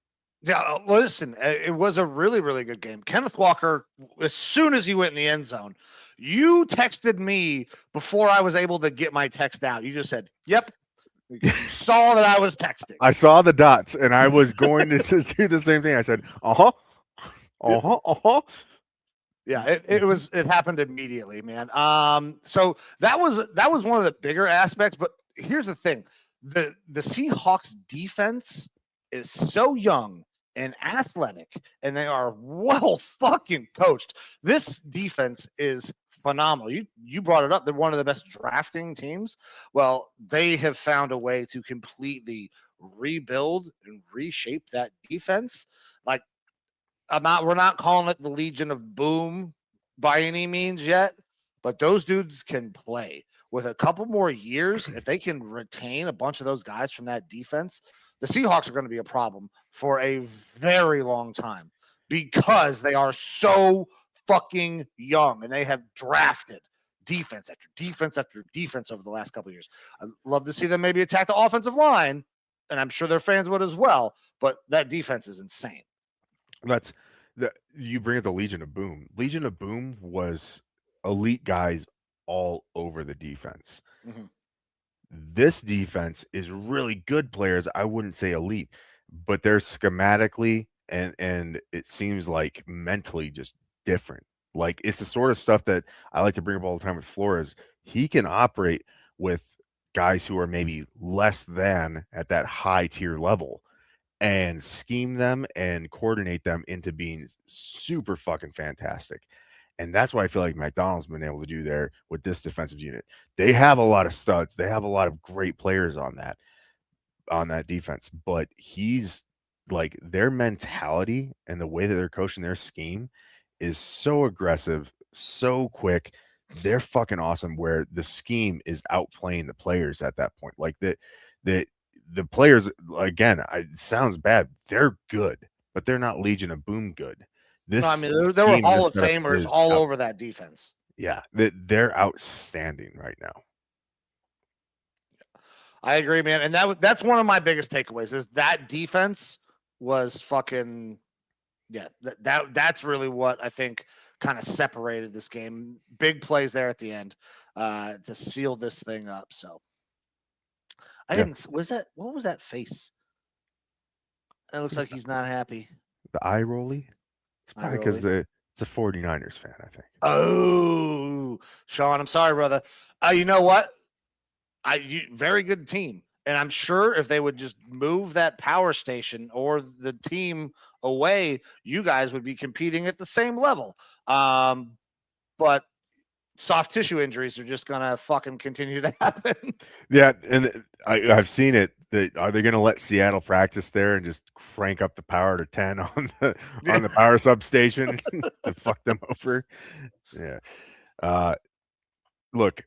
Yeah, listen, it was a really, really good game. Kenneth Walker, as soon as he went in the end zone, you texted me before I was able to get my text out. You just said, yep. You saw that I was texting. I saw the dots, and I was going to do the same thing. I said, Yeah, it happened immediately, man. So that was one of the bigger aspects. But here's the thing: the Seahawks defense is so young and athletic, and they are well fucking coached. This defense is phenomenal. You brought it up. They're one of the best drafting teams. Well, they have found a way to completely rebuild and reshape that defense. Like, we're not calling it the Legion of Boom by any means yet, but those dudes can play. With a couple more years, if they can retain a bunch of those guys from that defense, the Seahawks are going to be a problem for a very long time because they are so fucking young and they have drafted defense after defense after defense over the last couple of years. I'd love to see them maybe attack the offensive line, and I'm sure their fans would as well, but that defense is insane. You bring up the Legion of Boom. Legion of Boom was elite guys all over the defense. Mm-hmm. This defense is really good players. I wouldn't say elite, but they're schematically and it seems like mentally just different. Like, it's the sort of stuff that I like to bring up all the time with Flores. He can operate with guys who are maybe less than at that high tier level and scheme them and coordinate them into being super fucking fantastic. And that's what I feel like McDonald's been able to do there with this defensive unit. They have a lot of studs. They have a lot of great players on that defense. But he's like, their mentality and the way that they're coaching their scheme is so aggressive, so quick. They're fucking awesome where the scheme is outplaying the players at that point. Like the players, again, it sounds bad. They're good, but they're not Legion of Boom good. There were Hall of Famers all over that defense. Yeah, they're outstanding right now. I agree, man. And that's one of my biggest takeaways is that defense was fucking Yeah, that's really what I think kind of separated this game. Big plays there at the end to seal this thing up. So I Yeah, didn't. Was that what was that face? It looks what is like he's not happy. the eye rolly? It's I probably because really. it's a 49ers fan, I think. Oh, Sean, I'm sorry, brother. You know what? Very good team, and I'm sure if they would just move that power station or the team away, you guys would be competing at the same level. But soft tissue injuries are just gonna fucking continue to happen. Yeah, and I've seen it. Are they going to let Seattle practice there and just crank up the power to 10 Yeah. on the power substation to fuck them over? Yeah. Uh, Look,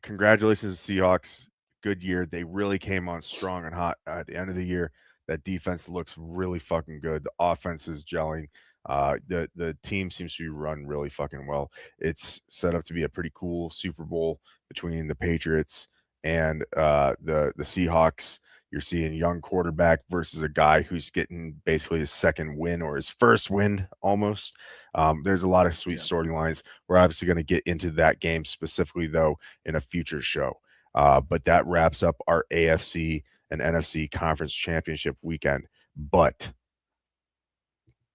congratulations to Seahawks. Good year. They really came on strong and hot at the end of the year. That defense looks really fucking good. The offense is gelling. The team seems to be run really fucking well. It's set up to be a pretty cool Super Bowl between the Patriots and the Seahawks. You're seeing young quarterback versus a guy who's getting basically his second win or his first win almost. There's a lot of sweet Yeah. storylines. We're obviously going to get into that game specifically, though, in a future show. But that wraps up our AFC and NFC conference championship weekend. But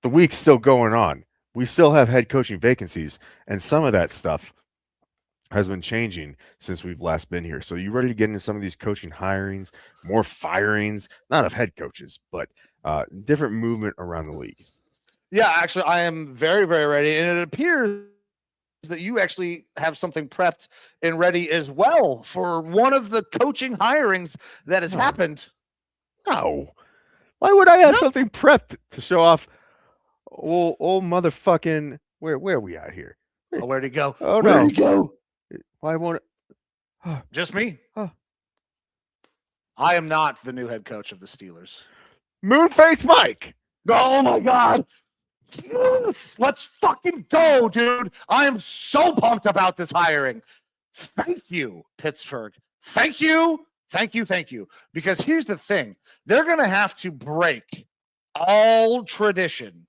the week's still going on. We still have head coaching vacancies, and some of that stuff has been changing since we've last been here. So you ready to get into some of these coaching hirings, more firings, not of head coaches, but different movement around the league? Yeah, actually, I am very, very ready, and it appears that you actually have something prepped and ready as well for one of the coaching hirings that has No. happened. No. Why would I have No. something prepped to show off old motherfucking where are we at here? Oh, where'd he go? Oh Where'd no. he go? Why won't Just me. Huh. I am not the new head coach of the Steelers. Moonface Mike? Oh my God. Yes, let's fucking go, dude. I am so pumped about this hiring. Thank you, Pittsburgh. Thank you. Thank you. Thank you. Because here's the thing, they're going to have to break all tradition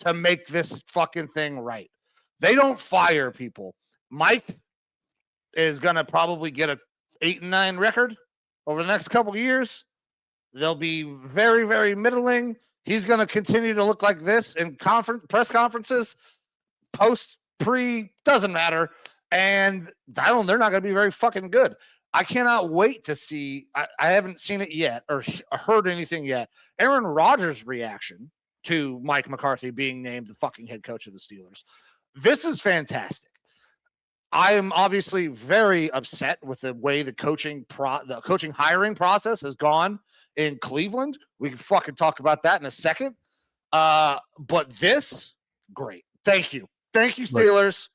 to make this fucking thing right. They don't fire people. Mike is going to probably get a 8-9 record over the next couple of years. They'll be very, very middling. He's going to continue to look like this in press conferences, post, pre, doesn't matter. And they're not going to be very fucking good. I cannot wait to see. I haven't seen it yet or heard anything yet. Aaron Rodgers' reaction to Mike McCarthy being named the fucking head coach of the Steelers. This is fantastic. I am obviously very upset with the way the coaching hiring process has gone in Cleveland. We can fucking talk about that in a second. But this, great. Thank you, Steelers.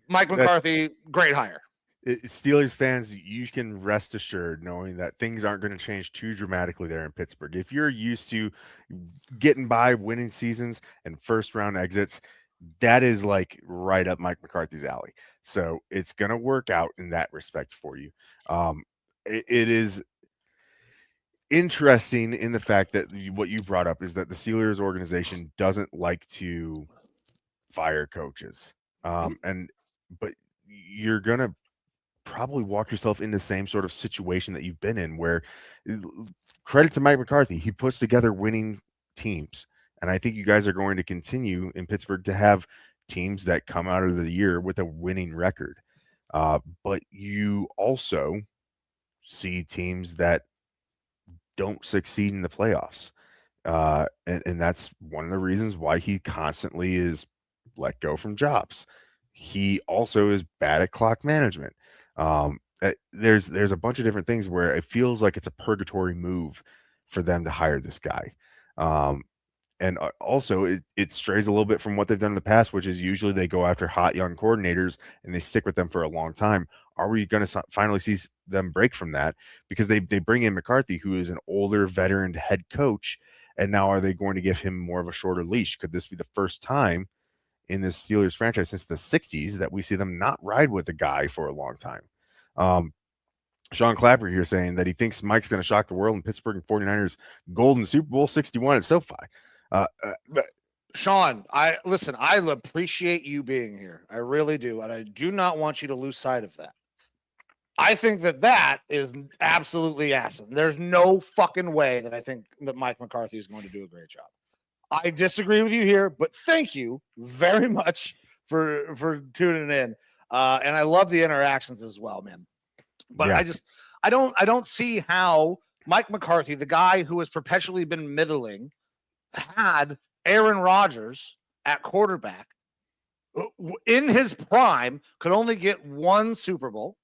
Mike McCarthy, great hire. Steelers fans, you can rest assured knowing that things aren't going to change too dramatically there in Pittsburgh. If you're used to getting by winning seasons and first round exits, that is like right up Mike McCarthy's alley. So it's going to work out in that respect for you. It is interesting in the fact that what you brought up is that the Steelers organization doesn't like to fire coaches. But you're going to probably walk yourself in the same sort of situation that you've been in where credit to Mike McCarthy, he puts together winning teams. And I think you guys are going to continue in Pittsburgh to have teams that come out of the year with a winning record. But you also see teams that don't succeed in the playoffs. And that's one of the reasons why he constantly is let go from jobs. He also is bad at clock management. There's a bunch of different things where it feels like it's a purgatory move for them to hire this guy. And also it strays a little bit from what they've done in the past, which is usually they go after hot young coordinators and they stick with them for a long time. Are we going to finally see them break from that? Because they bring in McCarthy, who is an older veteran head coach, and now are they going to give him more of a shorter leash? Could this be the first time in this Steelers franchise since the 60s that we see them not ride with a guy for a long time? Sean Clapper here saying that he thinks Mike's going to shock the world in Pittsburgh and 49ers golden Super Bowl 61 at SoFi. Sean, I appreciate you being here. I really do. And I do not want you to lose sight of that. I think that is absolutely asinine. There's no fucking way that I think that Mike McCarthy is going to do a great job. I disagree with you here, but thank you very much for tuning in. And I love the interactions as well, man. But Yeah. I don't see how Mike McCarthy, the guy who has perpetually been middling, had Aaron Rodgers at quarterback in his prime, could only get one Super Bowl,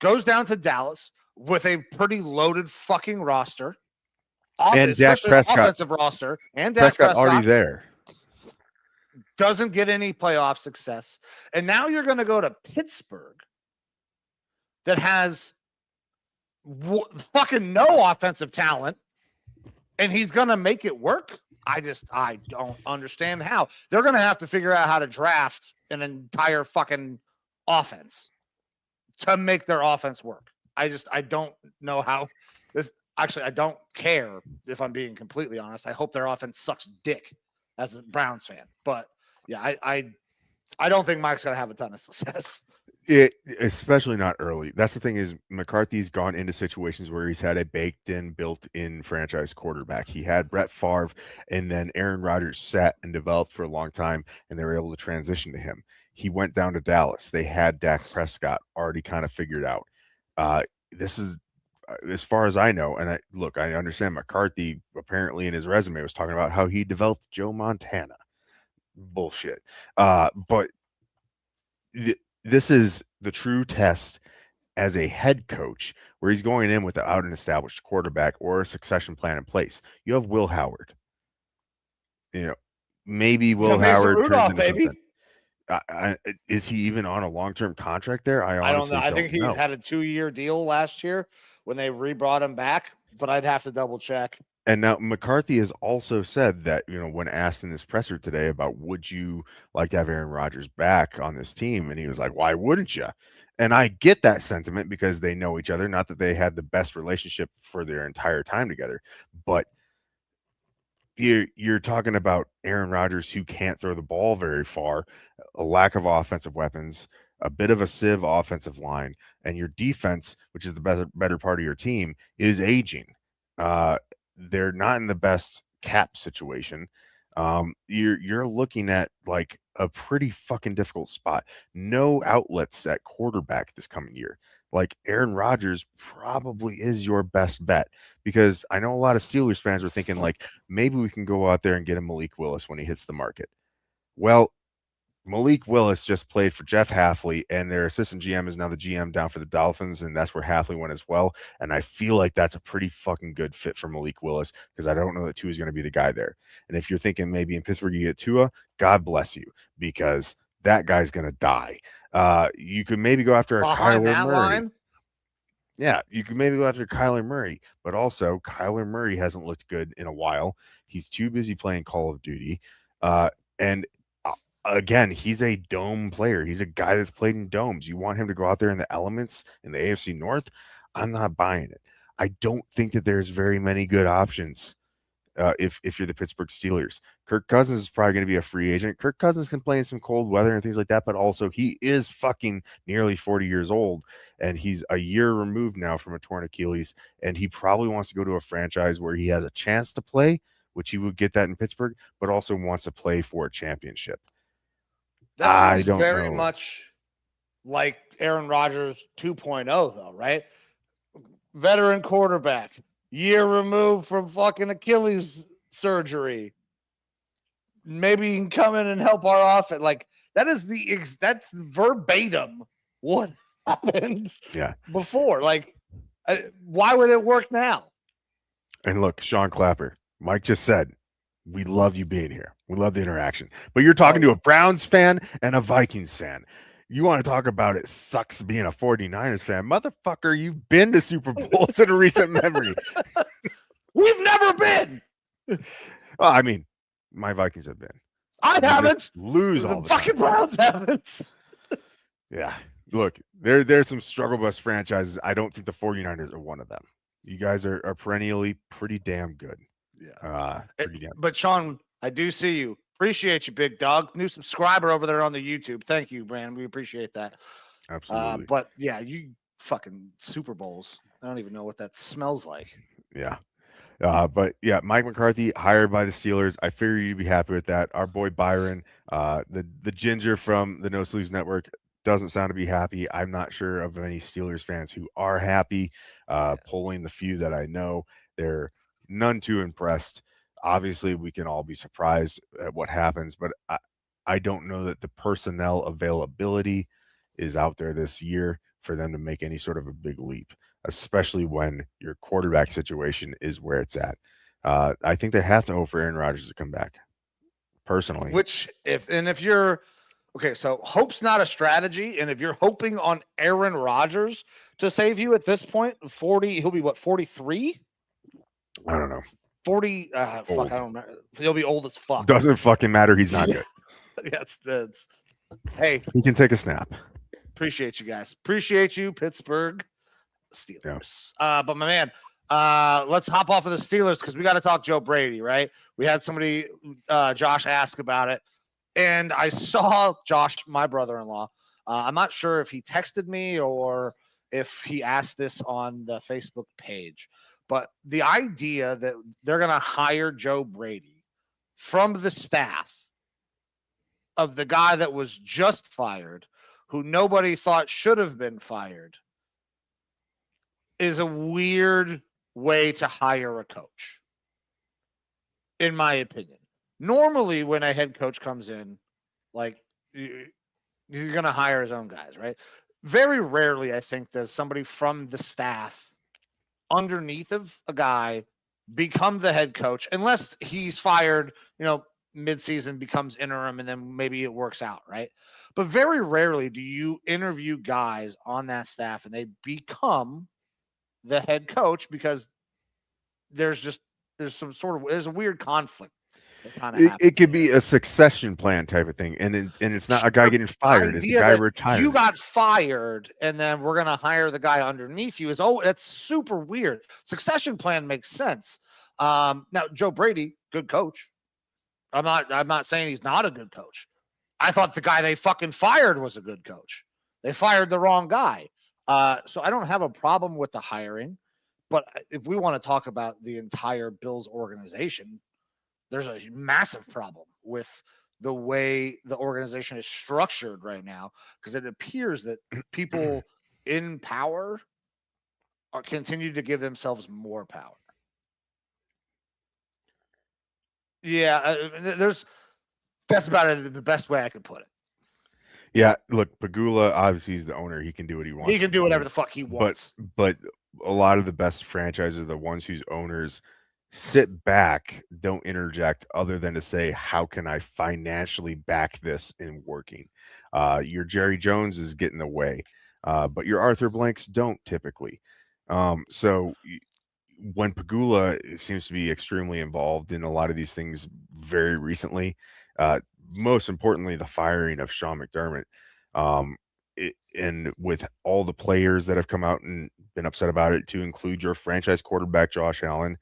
goes down to Dallas with a pretty loaded fucking roster. And Dak Prescott, offensive roster, and Dak Prescott Prescott already there. Doesn't get any playoff success. And now you're going to go to Pittsburgh that has fucking no offensive talent, and he's going to make it work. I don't understand how. They're going to have to figure out how to draft an entire fucking offense to make their offense work. I don't know how this. Actually, I don't care, if I'm being completely honest. I hope their offense sucks dick as a Browns fan. But yeah, I don't think Mike's gonna have a ton of success. Especially not early. That's the thing, is McCarthy's gone into situations where he's had a baked-in, built-in franchise quarterback. He had Brett Favre, and then Aaron Rodgers sat and developed for a long time, and they were able to transition to him. He went down to Dallas. They had Dak Prescott already kind of figured out. This is, as far as I know, and I understand McCarthy apparently in his resume was talking about how he developed Joe Montana. Bullshit. But this is the true test as a head coach, where he's going in without an established quarterback or a succession plan in place. You have Will Howard. Maybe Will Howard Rudolph, turns into baby. something. Is he even on a long-term contract there? I don't know. I think he's had a 2-year deal last year when they re-brought him back, but I'd have to double check. And now McCarthy has also said that, when asked in this presser today about would you like to have Aaron Rodgers back on this team, and he was like, why wouldn't you? And I get that sentiment because they know each other. Not that they had the best relationship for their entire time together, but you're talking about Aaron Rodgers, who can't throw the ball very far, a lack of offensive weapons, a bit of a sieve offensive line, and your defense, which is the better part of your team, is aging. They're not in the best cap situation. You're looking at like a pretty fucking difficult spot. No outlets at quarterback this coming year. Like, Aaron Rodgers probably is your best bet, because I know a lot of Steelers fans are thinking like, maybe we can go out there and get a Malik Willis when he hits the market. Well, Malik Willis just played for Jeff Hafley, and their assistant GM is now the GM down for the Dolphins, and that's where Hafley went as well. And I feel like that's a pretty fucking good fit for Malik Willis, because I don't know that Tua is going to be the guy there. And if you're thinking maybe in Pittsburgh you get Tua, God bless you, because that guy's going to die. You could maybe go after a Kyler Murray. Line? Yeah, you could maybe go after Kyler Murray, but also Kyler Murray hasn't looked good in a while. He's too busy playing Call of Duty. Again, he's a dome player. He's a guy that's played in domes. You want him to go out there in the elements in the AFC North? I'm not buying it. I don't think that there's very many good options if you're the Pittsburgh Steelers. Kirk Cousins is probably going to be a free agent. Kirk Cousins can play in some cold weather and things like that, but also he is fucking nearly 40 years old, and he's a year removed now from a torn Achilles, and he probably wants to go to a franchise where he has a chance to play, which he would get that in Pittsburgh, but also wants to play for a championship. That feels very much like Aaron Rodgers 2.0, though, right? Veteran quarterback, year removed from fucking Achilles surgery. Maybe he can come in and help our offense. Like, that's verbatim what happened before. Like, why would it work now? And look, Sean Clapper, Mike just said, we love you being here. We love the interaction. But you're talking to a Browns fan and a Vikings fan. You want to talk about it sucks being a 49ers fan. Motherfucker, you've been to Super Bowls in a recent memory. We've never been. Well, I mean, my Vikings have been. I haven't. Lose all the fucking Browns haven't. Yeah. Look, there's some struggle bus franchises. I don't think the 49ers are one of them. You guys are perennially pretty damn good. Yeah. But Sean, I do see you. Appreciate you, big dog. New subscriber over there on the YouTube. Thank you, Brandon. We appreciate that. Absolutely. But yeah, you fucking Super Bowls. I don't even know what that smells like. Yeah. But yeah, Mike McCarthy hired by the Steelers. I figure you'd be happy with that. Our boy Byron, the ginger from the No Sleeves Network, doesn't sound to be happy. I'm not sure of any Steelers fans who are happy. Polling the few that I know, they're none too impressed. Obviously, we can all be surprised at what happens, but I don't know that the personnel availability is out there this year for them to make any sort of a big leap, especially when your quarterback situation is where it's at. I think they have to hope for Aaron Rodgers to come back, personally. Which, if you're okay, so hope's not a strategy, and if you're hoping on Aaron Rodgers to save you at this point, 40, he'll be what, 43? I don't know. 40, fuck, Old. I don't remember. He'll be old as fuck. Doesn't fucking matter. He's not good. Yeah, it's hey, He can take a snap. appreciate you guys. Appreciate you, Pittsburgh Steelers. But my man, let's hop off of the Steelers because we got to talk Joe Brady, right? We had somebody, Josh, ask about it, and I saw Josh, my brother-in-law. I'm not sure if he texted me or if he asked this on the Facebook page, but the idea that they're going to hire Joe Brady from the staff of the guy that was just fired, who nobody thought should have been fired, is a weird way to hire a coach, in my opinion. Normally, when a head coach comes in, like, he's going to hire his own guys, right? Very rarely, I think, does somebody from the staff underneath of a guy become the head coach, unless he's fired, mid-season, becomes interim, and then maybe it works out, right? But very rarely do you interview guys on that staff and they become the head coach, because there's a weird conflict. It could be a succession plan type of thing, and it's not a guy getting fired; it's a guy retired. You got fired, and then we're gonna hire the guy underneath you. That's super weird. Succession plan makes sense. Now Joe Brady, good coach. I'm not saying he's not a good coach. I thought the guy they fucking fired was a good coach. They fired the wrong guy. So I don't have a problem with the hiring, but if we want to talk about the entire Bills organization, there's a massive problem with the way the organization is structured right now, because it appears that people in power continue to give themselves more power. Yeah, that's about it, the best way I could put it. Yeah, look, Pagula, obviously he's the owner. He can do what he wants. He can do whatever the fuck he wants. But a lot of the best franchises are the ones whose owners sit back, don't interject, other than to say, how can I financially back this in working? Your Jerry Jones is getting away, but your Arthur Blanks don't typically. So when Pagula seems to be extremely involved in a lot of these things very recently, most importantly, the firing of Sean McDermott, and with all the players that have come out and been upset about it, to include your franchise quarterback, Josh Allen,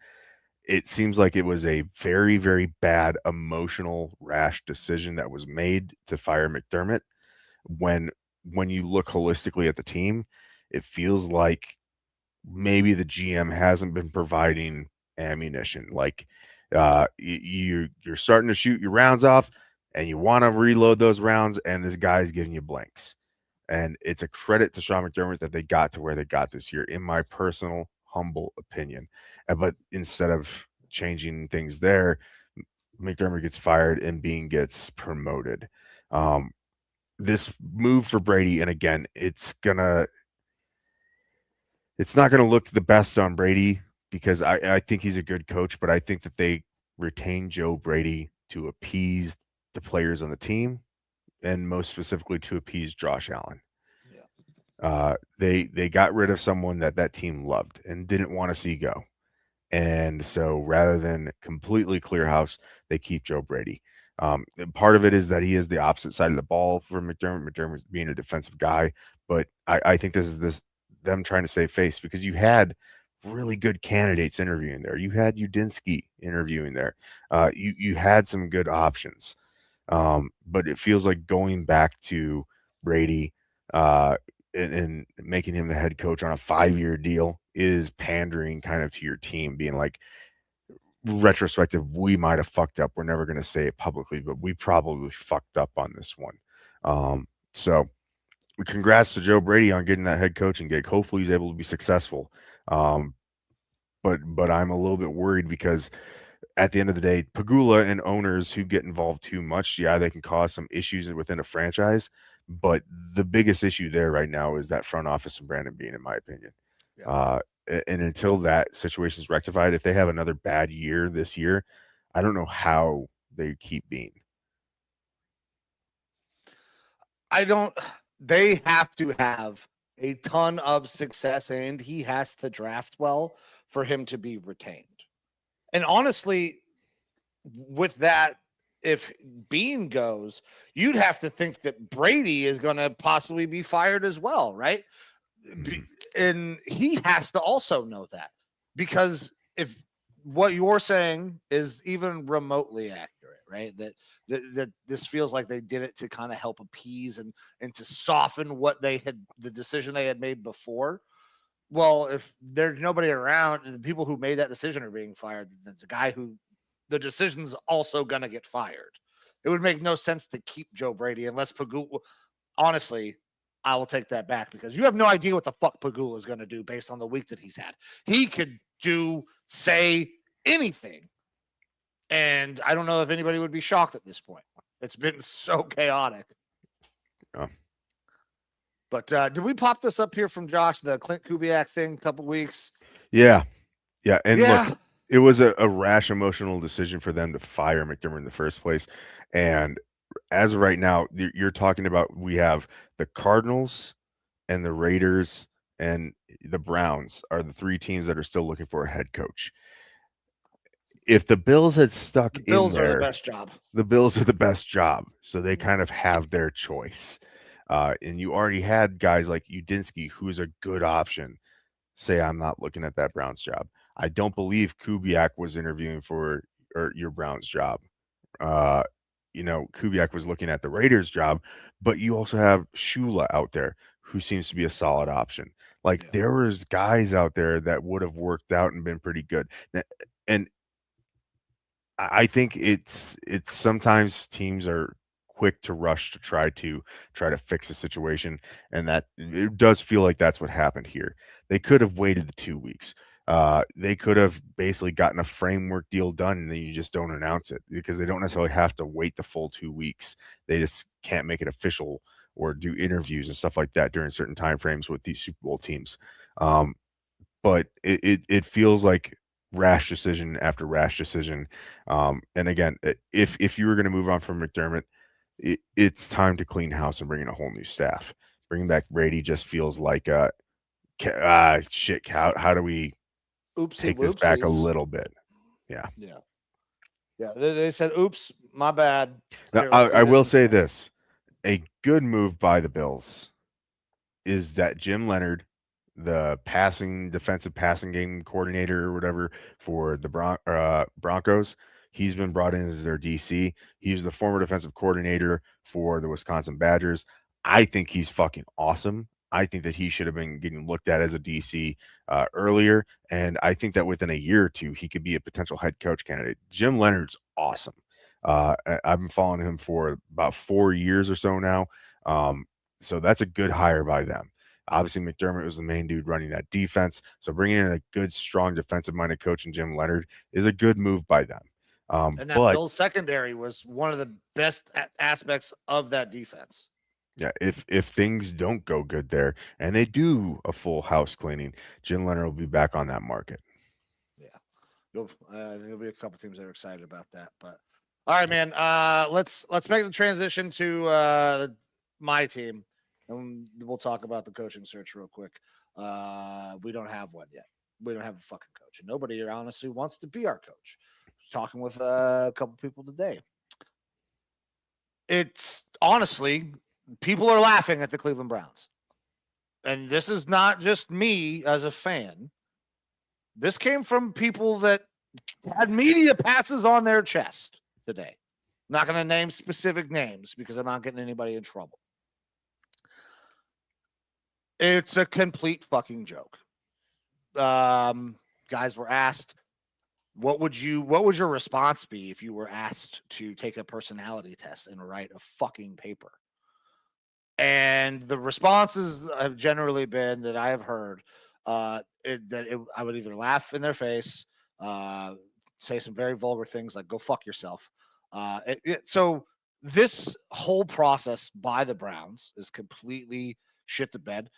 it seems like it was a very, very bad, emotional, rash decision that was made to fire McDermott. When you look holistically at the team, it feels like maybe the GM hasn't been providing ammunition. Like, you're starting to shoot your rounds off, and you want to reload those rounds, and this guy's giving you blanks. And it's a credit to Sean McDermott that they got to where they got this year, in my personal, humble opinion. But instead of changing things there, McDermott gets fired and Bean gets promoted. This move for Brady, and again, it's not gonna look the best on Brady, because I think he's a good coach, but I think that they retain Joe Brady to appease the players on the team, and most specifically to appease Josh Allen. They got rid of someone that team loved and didn't want to see go. And so rather than completely clear house, they keep Joe Brady. Part of it is that he is the opposite side of the ball for McDermott. McDermott being a defensive guy, but I think this is them trying to save face, because you had really good candidates interviewing there. You had Udinski interviewing there. You had some good options. But it feels like going back to Brady and making him the head coach on a 5-year deal is pandering kind of to your team, being like, retrospective, we might have fucked up. We're never going to say it publicly, but we probably fucked up on this one. So congrats to Joe Brady on getting that head coaching gig. Hopefully he's able to be successful. But I'm a little bit worried because at the end of the day, Pagula and owners who get involved too much, yeah, they can cause some issues within a franchise. But the biggest issue there right now is that front office and Brandon Beane, in my opinion. Yeah. And until that situation is rectified, if they have another bad year this year, I don't know how they keep Beane. They have to have a ton of success, and he has to draft well for him to be retained. And honestly, with that, if Beane goes, you'd have to think that Brady is going to possibly be fired as well, right? And he has to also know that, because if what you're saying is even remotely accurate, right? That this feels like they did it to kind of help appease and to soften what they had, the decision they had made before. Well, if there's nobody around and the people who made that decision are being fired, the guy who the decision's also going to get fired. It would make no sense to keep Joe Brady unless Pagula, honestly, I will take that back, because you have no idea what the fuck Pagula is going to do based on the week that he's had. He could say anything. And I don't know if anybody would be shocked at this point. It's been so chaotic. Oh. But did we pop this up here from Josh, the Clint Kubiak thing a couple weeks? Yeah. And look, it was a rash emotional decision for them to fire McDermott in the first place. And as of right now, you're talking about, we have the Cardinals and the Raiders and the Browns are the three teams that are still looking for a head coach. If the Bills had stuck in there, Bills are the best job. The Bills are the best job, so they kind of have their choice. And you already had guys like Udinski, who is a good option, say, I'm not looking at that Browns job. I don't believe Kubiak was interviewing for your Browns job. Kubiak was looking at the Raiders job, but you also have Shula out there who seems to be a solid option. Like, there was guys out there that would have worked out and been pretty good. And I think it's sometimes teams are quick to rush to try to fix a situation, and that it does feel like that's what happened here. They could have waited the 2 weeks. They could have basically gotten a framework deal done, and then you just don't announce it, because they don't necessarily have to wait the full 2 weeks. They just can't make it official or do interviews and stuff like that during certain time frames with these Super Bowl teams. But it feels like rash decision after rash decision. And again, if you were going to move on from McDermott, it's time to clean house and bring in a whole new staff. Bringing back Brady just feels like shit. How do we take this back a little bit? Yeah. They said, "Oops, my bad." Now, I will say this: a good move by the Bills is that Jim Leonard, the defensive passing game coordinator or whatever for the Broncos, he's been brought in as their DC. He was the former defensive coordinator for the Wisconsin Badgers. I think he's fucking awesome. I think that he should have been getting looked at as a DC earlier, and I think that within a year or two, he could be a potential head coach candidate. Jim Leonard's awesome. I've been following him for about 4 years or so now, so that's a good hire by them. Obviously, McDermott was the main dude running that defense, so bringing in a good, strong, defensive-minded coach in Jim Leonard is a good move by them. And that Bills secondary was one of the best aspects of that defense. Yeah, if things don't go good there and they do a full house cleaning, Jim Leonard will be back on that market. Yeah, there'll be a couple teams that are excited about that. But all right, man, let's make the transition to my team, and we'll talk about the coaching search real quick. We don't have one yet. We don't have a fucking coach, and nobody here honestly wants to be our coach. Talking with a couple people today. It's honestly, people are laughing at the Cleveland Browns. And this is not just me as a fan. This came from people that had media passes on their chest today. Not going to name specific names because I'm not getting anybody in trouble. It's a complete fucking joke. Guys were asked, what would your response be if you were asked to take a personality test and write a fucking paper? And the responses have generally been that I have heard I would either laugh in their face, say some very vulgar things like "go fuck yourself." So this whole process by the Browns is completely shit the bed.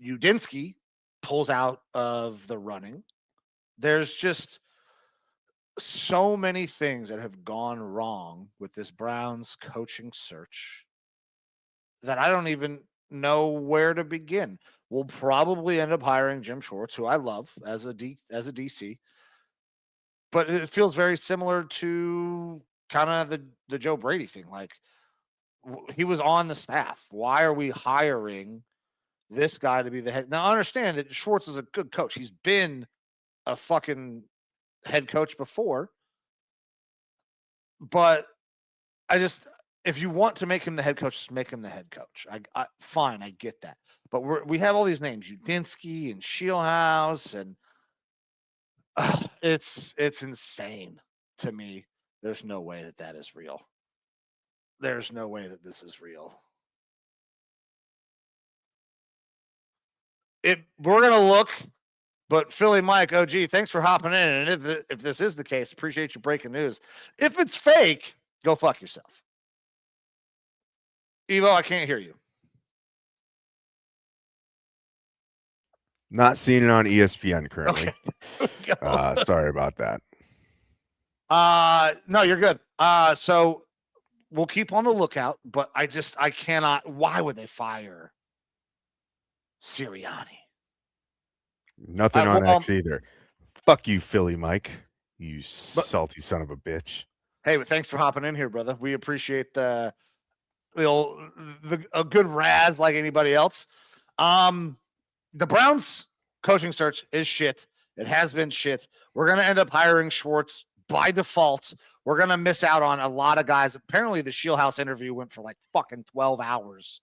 Udinski pulls out of the running. There's just so many things that have gone wrong with this Browns coaching search that I don't even know where to begin. We'll probably end up hiring Jim Schwartz, who I love as a DC, but it feels very similar to kind of the Joe Brady thing. Like he was on the staff. Why are we hiring this guy to be the head? Now, I understand that Schwartz is a good coach. He's been a fucking head coach before, but if you want to make him the head coach, just make him the head coach. Fine, I get that. But we have all these names, Udinski and Shieldhouse, and it's insane to me. There's no way that is real. There's no way that this is real. We're gonna look, but Philly Mike, OG, thanks for hopping in. And if this is the case, appreciate you breaking news. If it's fake, go fuck yourself. Evo, I can't hear you. Not seeing it on ESPN currently. Okay. Sorry about that. No, you're good. So we'll keep on the lookout, but I cannot. Why would they fire Sirianni? Nothing on X either. Fuck you, Philly Mike. You salty son of a bitch. Hey, but thanks for hopping in here, brother. We appreciate a good razz like anybody else. The Browns coaching search is shit. It has been shit. We're going to end up hiring Schwartz by default. We're going to miss out on a lot of guys. Apparently the Shieldhouse interview went for like fucking 12 hours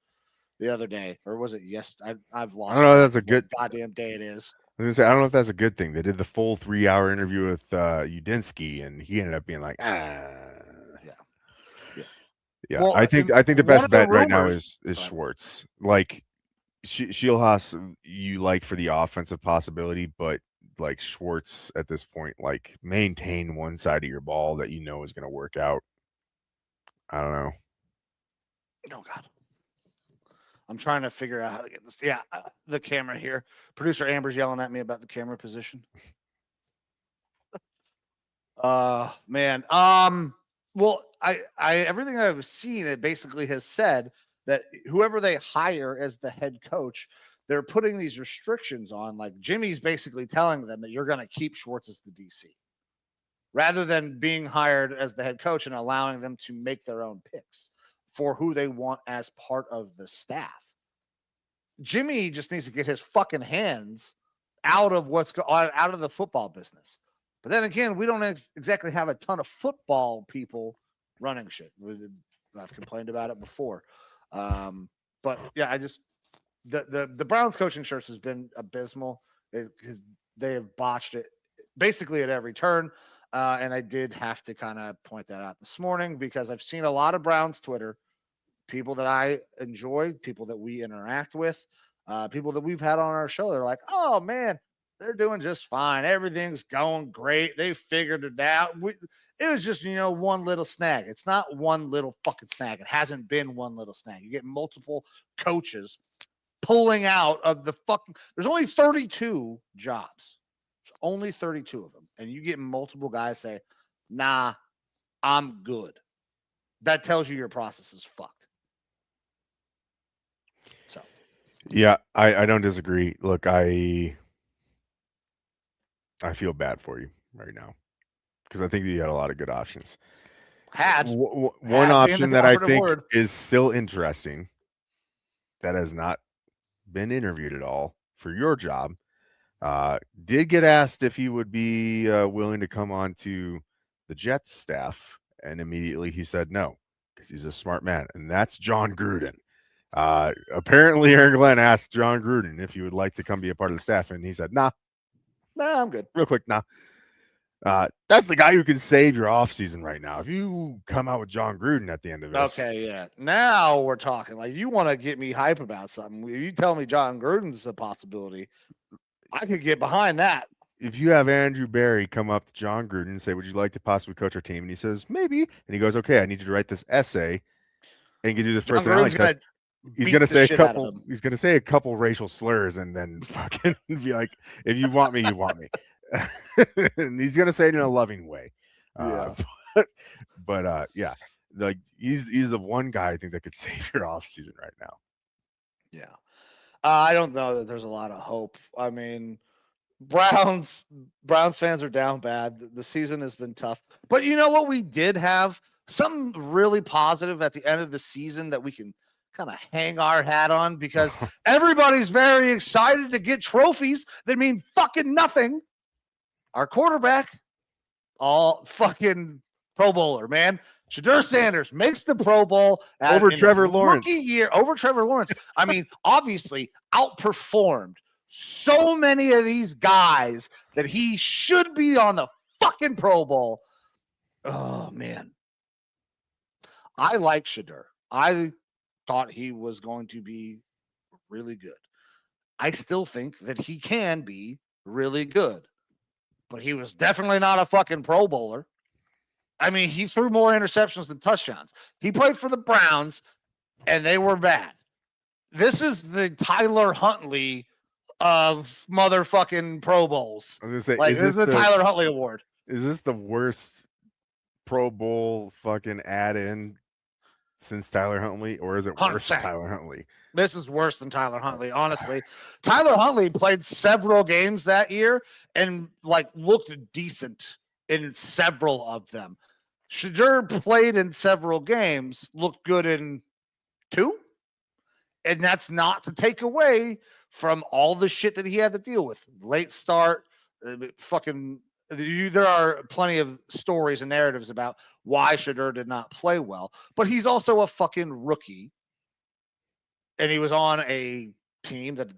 the other day. Or was it yesterday? I've lost. I don't know. That's a good goddamn day it is. I was going to say, I don't know if that's a good thing. They did the full 3-hour interview with Udinski, and he ended up being like, Yeah. Well, I think the best bet right now is Schwartz. Like Shieldhouse, you like for the offensive possibility, but like Schwartz at this point, like maintain one side of your ball that you know is going to work out. I don't know. Oh God, I'm trying to figure out how to get this. Yeah, the camera here. Producer Amber's yelling at me about the camera position. Man. Well, I everything I've seen, it basically has said that whoever they hire as the head coach, they're putting these restrictions on. Like Jimmy's basically telling them that you're going to keep Schwartz as the DC rather than being hired as the head coach and allowing them to make their own picks for who they want as part of the staff. Jimmy just needs to get his fucking hands out of out of the football business. But then again, we don't exactly have a ton of football people running shit. I've complained about it before. But yeah, the Browns coaching search has been abysmal. They have botched it basically at every turn. And I did have to kind of point that out this morning because I've seen a lot of Browns Twitter, people that I enjoy, people that we interact with, people that we've had on our show. They're like, oh man, they're doing just fine. Everything's going great. They figured it out. It was just, one little snag. It's not one little fucking snag. It hasn't been one little snag. You get multiple coaches pulling out of the fucking. There's only 32 jobs. There's only 32 of them. And you get multiple guys say, nah, I'm good. That tells you your process is fucked. So. Yeah, I don't disagree. Look, I feel bad for you right now because I think you had a lot of good options. One option that I think is still interesting that has not been interviewed at all for your job did get asked if he would be willing to come on to the Jets staff And immediately he said no, because he's a smart man. And that's John Gruden. Apparently Aaron Glenn asked John Gruden if he would like to come be a part of the staff, and he said, nah, I'm good. real quick, nah. That's the guy who can save your offseason right now. If you come out with John Gruden at the end of this. Okay, yeah. Now we're talking. Like, you want to get me hype about something. If you tell me John Gruden's a possibility, I could get behind that. If you have Andrew Barry come up to John Gruden and say, would you like to possibly coach our team? And he says, maybe. And he goes, okay, I need you to write this essay and do this John personality Gruden's test. He's gonna say He's gonna say a couple racial slurs and then fucking be like, "If you want me, you want me." And he's gonna say it in a loving way. Yeah. Yeah, like he's the one guy I think that could save your offseason right now. Yeah, I don't know that there's a lot of hope. I mean, Browns fans are down bad. The season has been tough, but you know what? We did have something really positive at the end of the season that we can kind of hang our hat on, because everybody's very excited to get trophies that mean fucking nothing. Our quarterback, all fucking Pro Bowler, man. Shedeur Sanders makes the Pro Bowl over Trevor Lawrence. Over Trevor Lawrence. I mean, obviously outperformed so many of these guys that he should be on the fucking Pro Bowl. Oh, man. I like Shedeur. I thought he was going to be really good. I still think that he can be really good, but he was definitely not a fucking Pro Bowler. I mean, he threw more interceptions than touchdowns. He played for the Browns, and they were bad. This is the Tyler Huntley of motherfucking Pro Bowls. I was gonna say, like, this is the Tyler Huntley Award. Is this the worst Pro Bowl fucking add-in since Tyler Huntley, or is it worse than Tyler Huntley? This is worse than Tyler Huntley, honestly. Tyler Huntley played several games that year and like looked decent in several of them. Shedeur played in several games, looked good in 2. And that's not to take away from all the shit that he had to deal with. Late start, there are plenty of stories and narratives about why Shedeur did not play well, but he's also a fucking rookie. And he was on a team that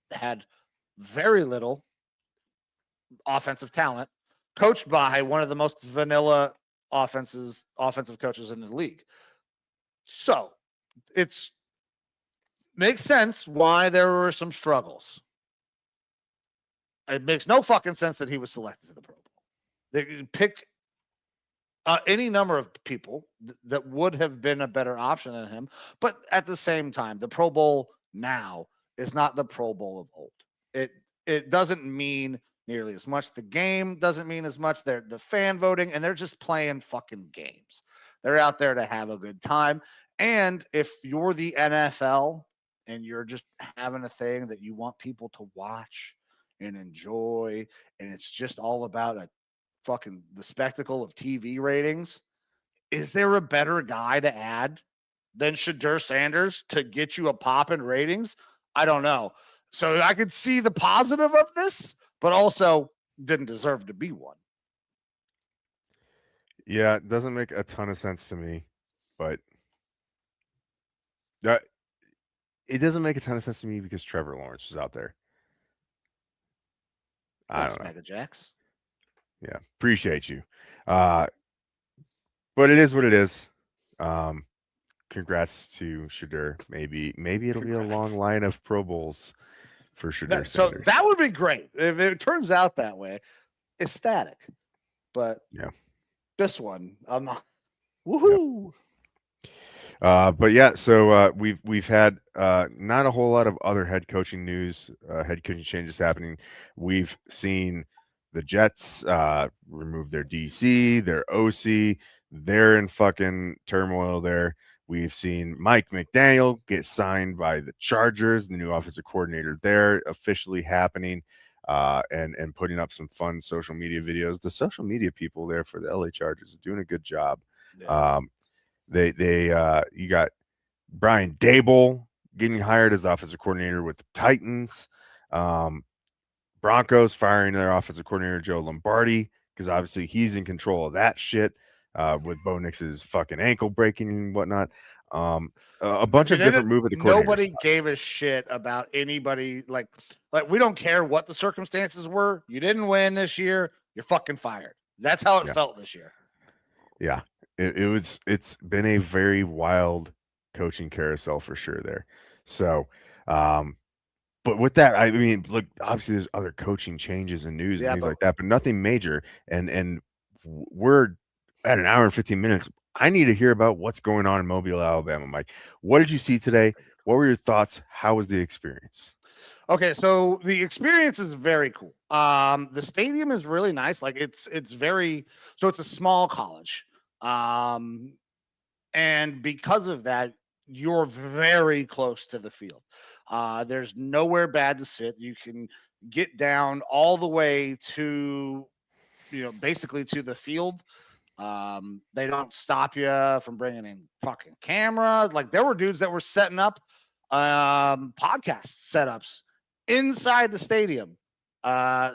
had very little offensive talent, coached by one of the most vanilla offensive coaches in the league. So it's makes sense why there were some struggles. It makes no fucking sense that he was selected to the Pro Bowl. They pick any number of people that would have been a better option than him. But at the same time, the Pro Bowl now is not the Pro Bowl of old. It doesn't mean nearly as much. The game doesn't mean as much. They're the fan voting, and they're just playing fucking games. They're out there to have a good time. And if you're the NFL and you're just having a thing that you want people to watch and enjoy, and it's just all about the spectacle of TV ratings, is there a better guy to add than Shedeur Sanders to get you a pop in ratings? I don't know. So I could see the positive of this, but also didn't deserve to be one. Yeah, it doesn't make a ton of sense to me, but it doesn't make a ton of sense to me because Trevor Lawrence was out there. I don't know. Mega Jacks. Yeah, appreciate you. But it is what it is. Congrats to Shedeur. Maybe it'll be a long line of Pro Bowls for Shedeur Sanders. So that would be great if it turns out that way. Ecstatic. But yeah, this one, I'm not. Woohoo! But yeah, so we've had not a whole lot of other head coaching news, head coaching changes happening. We've seen the Jets remove their DC, their OC. They're in fucking turmoil there. We've seen Mike McDaniel get signed by the Chargers, the new offensive coordinator there, officially happening, and putting up some fun social media videos. The social media people there for the LA Chargers are doing a good job. Yeah. You got Brian Daboll getting hired as the offensive coordinator with the Titans. Broncos firing their offensive coordinator Joe Lombardi, because obviously he's in control of that shit. with Bo Nix's fucking ankle breaking and whatnot. A bunch of different move at the coordinator Nobody spots. gave a shit about anybody. Like we don't care what the circumstances were. You didn't win this year. You're fucking fired. That's how it felt this year. Yeah, it's been a very wild coaching carousel for sure there. So, but with that, I mean, look, obviously there's other coaching changes and news and things like that, but nothing major. And we're at an hour and 15 minutes. I need to hear about what's going on in Mobile, Alabama, Mike. What did you see today? What were your thoughts? How was the experience? Okay, so the experience is very cool. The stadium is really nice. Like it's very so it's a small college. And because of that, you're very close to the field. There's nowhere bad to sit. You can get down all the way to, basically to the field. They don't stop you from bringing in fucking cameras. Like there were dudes that were setting up podcast setups inside the stadium.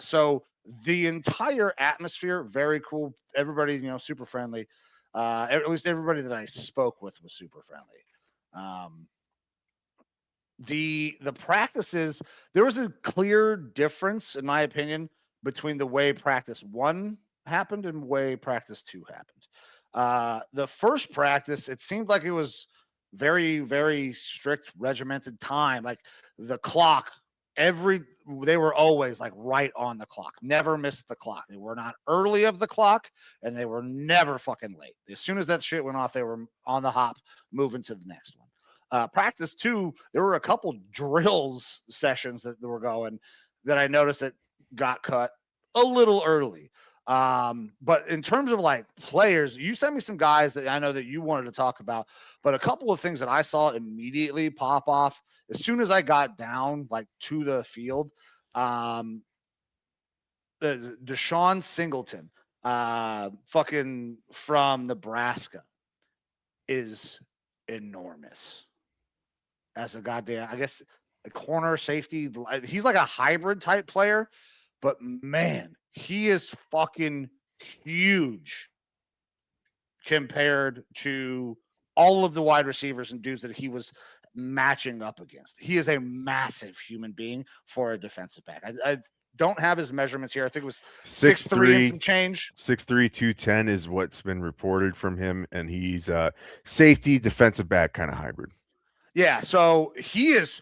So the entire atmosphere, very cool. Everybody's, super friendly. At least everybody that I spoke with was super friendly. The practices, there was a clear difference, in my opinion, between the way practice 1 happened and way practice 2 happened. The first practice, it seemed like it was very, very strict, regimented time. Like the clock, they were always like right on the clock, never missed the clock. They were not early of the clock, and they were never fucking late. As soon as that shit went off, they were on the hop, moving to the next one. Practice 2, there were a couple drills sessions that were going that I noticed that got cut a little early. But in terms of like players, you sent me some guys that I know that you wanted to talk about, but a couple of things that I saw immediately pop off as soon as I got down like to the field. Deshaun Singleton, fucking from Nebraska, is enormous as a goddamn, I guess, a corner safety. He's like a hybrid type player, but man, he is fucking huge compared to all of the wide receivers and dudes that he was matching up against. He is a massive human being for a defensive back. I don't have his measurements here. I think it was 6'3" and some change. 6'3", 210 is what's been reported from him, and he's a safety, defensive back kind of hybrid. Yeah, so he is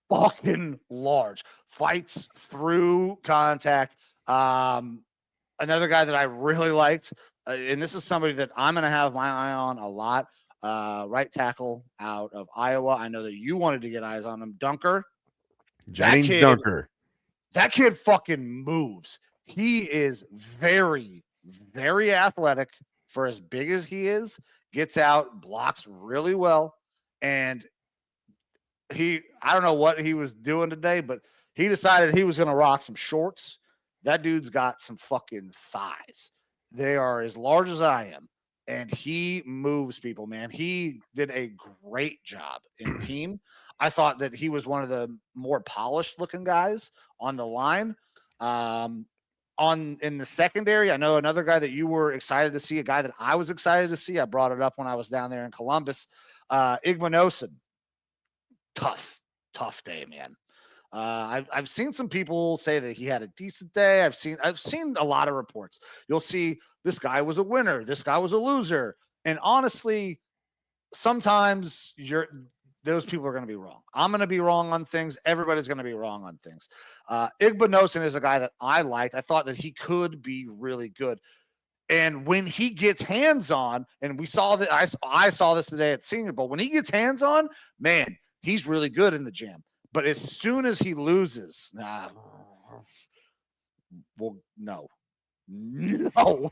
fucking large. Fights through contact. Another guy that I really liked, and this is somebody that I'm going to have my eye on a lot, right tackle out of Iowa. I know that you wanted to get eyes on him. Dunker. Jennings Dunker. That kid fucking moves. He is very, very athletic for as big as he is. Gets out, blocks really well. And I don't know what he was doing today, but he decided he was going to rock some shorts. That dude's got some fucking thighs. They are as large as I am. And he moves people, man. He did a great job in team. I thought that he was one of the more polished looking guys on the line. In the secondary, I know another guy that you were excited to see, a guy that I was excited to see. I brought it up when I was down there in Columbus. Igbinosun. Tough day, man. I've seen some people say that he had a decent day. I've seen a lot of reports. You'll see this guy was a winner, this guy was a loser, and honestly, sometimes those people are going to be wrong. I'm going to be wrong on things. Everybody's going to be wrong on things. Igbinosun is a guy that I liked. I thought that he could be really good. And when he gets hands on, and we saw that, I saw this today at Senior Bowl. When he gets hands on, man, he's really good in the jam. But as soon as he loses, well, no. No.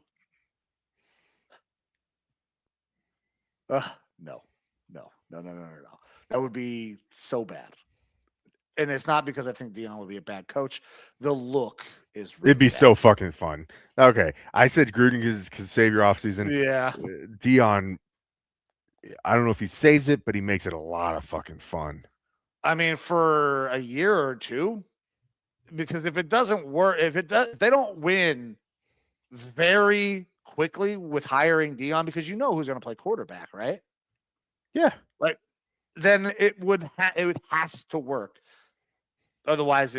No. That would be so bad. And it's not because I think Dieon would be a bad coach. The look is really It'd be bad. so fucking fun. Okay. I said Gruden could save your offseason. Yeah. Dieon, I don't know if he saves it, but he makes it a lot of fucking fun. I mean, for a year or two, because if it doesn't work, if they don't win very quickly with hiring Deion because you know who's going to play quarterback, right? Yeah. Like then it has to work. Otherwise,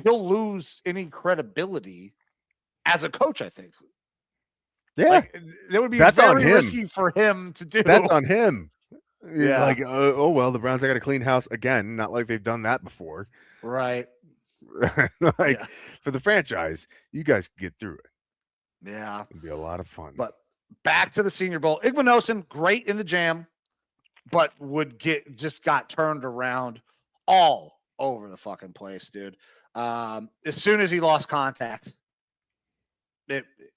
he'll lose any credibility as a coach. I think. Yeah. Like it would be That's on very him. risky for him to do. That's on him. Yeah. Like, oh well, the Browns, I got to clean house again. Not like they've done that before. Right. Like for the franchise, you guys can get through it. Yeah. It'd be a lot of fun. But back to the Senior Bowl. Igbinosun, great in the jam, but just got turned around all over the fucking place, dude. As soon as he lost contact,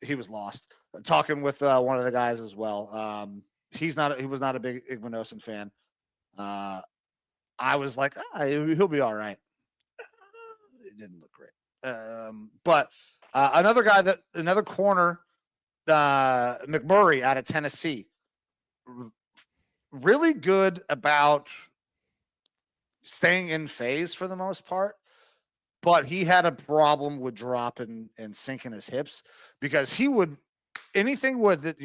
he was lost. Talking with one of the guys as well. He was not a big Igbinosun fan. I was like, he'll be all right. It didn't look great. But another corner, McMurray out of Tennessee, really good about staying in phase for the most part, but he had a problem with dropping and sinking his hips because he would anything with it,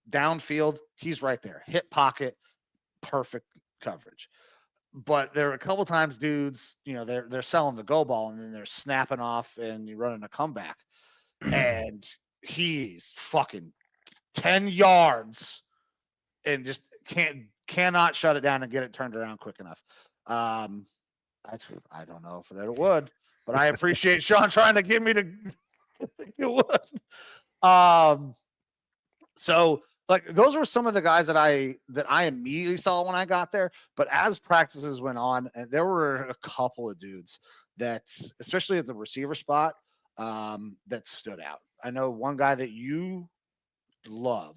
downfield, he's right there, hip pocket, perfect coverage. But there are a couple times dudes, they're selling the go ball and then they're snapping off and you're running a comeback. And he's fucking 10 yards and just cannot shut it down and get it turned around quick enough. I don't know if it would, but I appreciate Sean trying to get me to think it would. So like those were some of the guys that I immediately saw when I got there. But as practices went on, and there were a couple of dudes that, especially at the receiver spot, that stood out. I know one guy that you love,